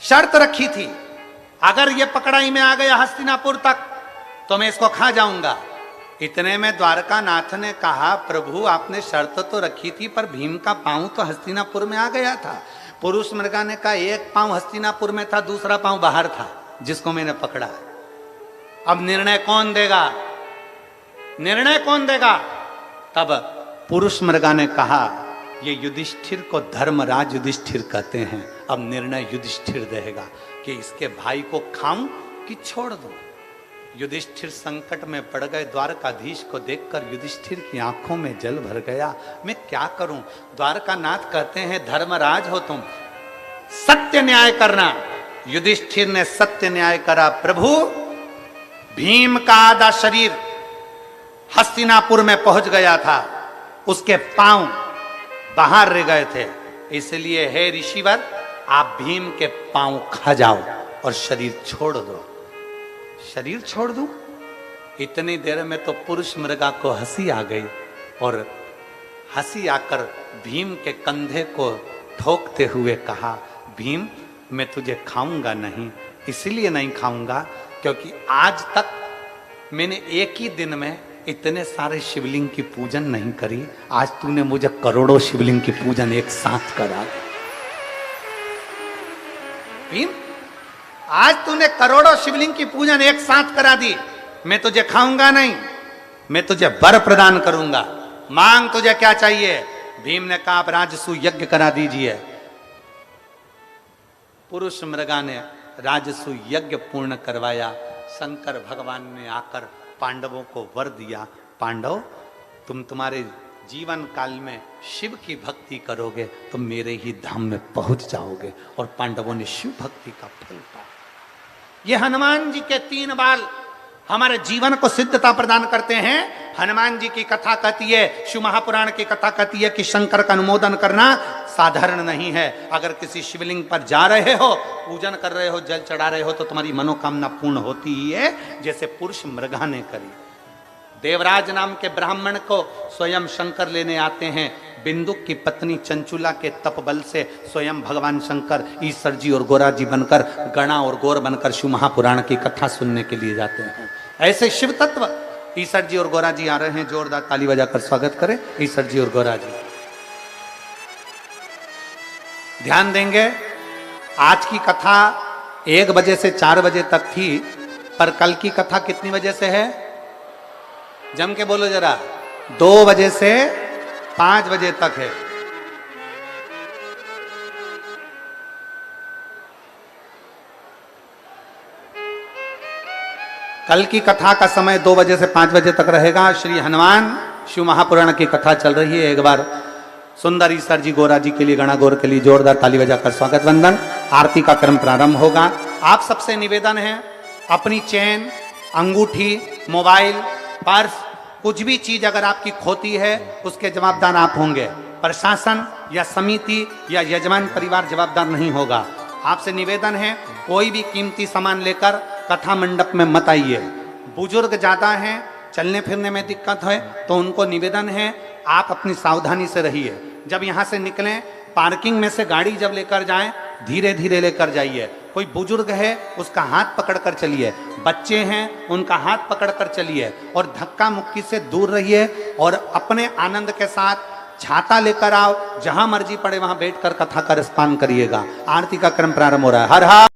शर्त रखी थी, अगर ये पकड़ाई में आ गया हस्तिनापुर तक तो मैं इसको खा जाऊंगा। इतने में द्वारकानाथ ने कहा, प्रभु आपने शर्त तो रखी थी पर भीम का पांव तो हस्तिनापुर में आ गया था। पुरुष मृगा ने कहा, 1 पांव हस्तिनापुर में था, दूसरा पांव बाहर था जिसको मैंने पकड़ा। अब निर्णय कौन देगा? निर्णय कौन देगा? तब पुरुष मृगा ने कहा, ये युधिष्ठिर को धर्मराज युधिष्ठिर कहते हैं। अब निर्णय युधिष्ठिर देगा कि इसके भाई को खाऊं कि छोड़ दूं। युधिष्ठिर संकट में पड़ गए। द्वारकाधीश को देखकर युधिष्ठिर की आंखों में जल भर गया। मैं क्या करूं? द्वारकानाथ कहते हैं, धर्मराज हो तुम, सत्य न्याय करना। युधिष्ठिर ने सत्य न्याय करा। प्रभु, भीम का आधा शरीर हस्तिनापुर में पहुंच गया था, उसके पांव बाहर रह गए थे, इसलिए हे ऋषिवर, आप भीम के पांव खा जाओ और शरीर छोड़ दो। शरीर छोड़ दूं? इतनी देर में तो पुरुष मृगा को हंसी आ गई और हंसी आकर भीम के कंधे को ठोकते हुए कहा, भीम मैं तुझे खाऊंगा नहीं। इसलिए नहीं खाऊंगा क्योंकि आज तक मैंने एक ही दिन में इतने सारे शिवलिंग की पूजन नहीं करी, आज तूने मुझे करोड़ों शिवलिंग की पूजन एक साथ करा। भीम, आज तूने करोड़ों शिवलिंग की पूजन एक साथ करा दी, मैं तुझे खाऊंगा नहीं, मैं तुझे वर प्रदान करूंगा, मांग तुझे क्या चाहिए? भीम ने कहा, आप राजसु यज्ञ करा दीजिए। पुरुष मृगा ने राजसु यज्ञ पूर्ण करवाया। शंकर भगवान ने आकर पांडवों को वर दिया, पांडव तुम तुम्हारे जीवन काल में शिव की भक्ति करोगे तो मेरे ही धाम में पहुंच जाओगे। और पांडवों ने शिव भक्ति का फल पाया। ये हनुमान जी के 3 बाल हमारे जीवन को सिद्धता प्रदान करते हैं। हनुमान जी की कथा कहती है, शिव महापुराण की कथा कहती है कि शंकर का अनुमोदन करना साधारण नहीं है। अगर किसी शिवलिंग पर जा रहे हो, पूजन कर रहे हो, जल चढ़ा रहे हो तो तुम्हारी मनोकामना पूर्ण होती ही है, जैसे पुरुष मृगा ने करी। देवराज नाम के ब्राह्मण को स्वयं शंकर लेने आते हैं। बिंदुक की पत्नी चंचुला के तप बल से स्वयं भगवान शंकर ईश्वर जी और गोरा जी बनकर, गणा और गौर बनकर शिव महापुराण की कथा सुनने के लिए जाते हैं। ऐसे शिव तत्व ईश्वर जी और गोरा जी आ रहे हैं। जोरदार ताली बजाकर स्वागत करें ईश्वर जी और गोरा जी। ध्यान देंगे, आज की कथा 1 बजे से 4 बजे तक थी, पर कल की कथा कितनी बजे से है? जम के बोलो जरा। 2 बजे से 5 बजे तक है। कल की कथा का समय 2 बजे से 5 बजे तक रहेगा। श्री हनुमान शिव महापुराण की कथा चल रही है। एक बार सुंदर ईश्वर जी गोरा जी के लिए, गणा गौर के लिए जोरदार ताली बजाकर स्वागत वंदन। आरती का क्रम प्रारंभ होगा। आप सबसे निवेदन है, अपनी चेन, अंगूठी, मोबाइल, पर्स, कुछ भी चीज अगर आपकी खोती है उसके जवाबदार आप होंगे। प्रशासन या समिति या यजमान परिवार जवाबदार नहीं होगा। आपसे निवेदन है, कोई भी कीमती सामान लेकर कथा मंडप में मत आइए। बुजुर्ग ज्यादा हैं, चलने फिरने में दिक्कत है, तो उनको निवेदन है आप अपनी सावधानी से रहिए। जब यहाँ से निकलें, पार्किंग में से गाड़ी जब लेकर जाएं, धीरे धीरे लेकर जाइए। कोई बुजुर्ग है उसका हाथ पकड़ कर चलिए, बच्चे हैं उनका हाथ पकड़ कर चलिए, और धक्का मुक्की से दूर रहिए। और अपने आनंद के साथ छाता लेकर आओ, जहां मर्जी पड़े वहां बैठकर कथा का रसपान करिएगा। आरती का क्रम प्रारंभ हो रहा है। हर हर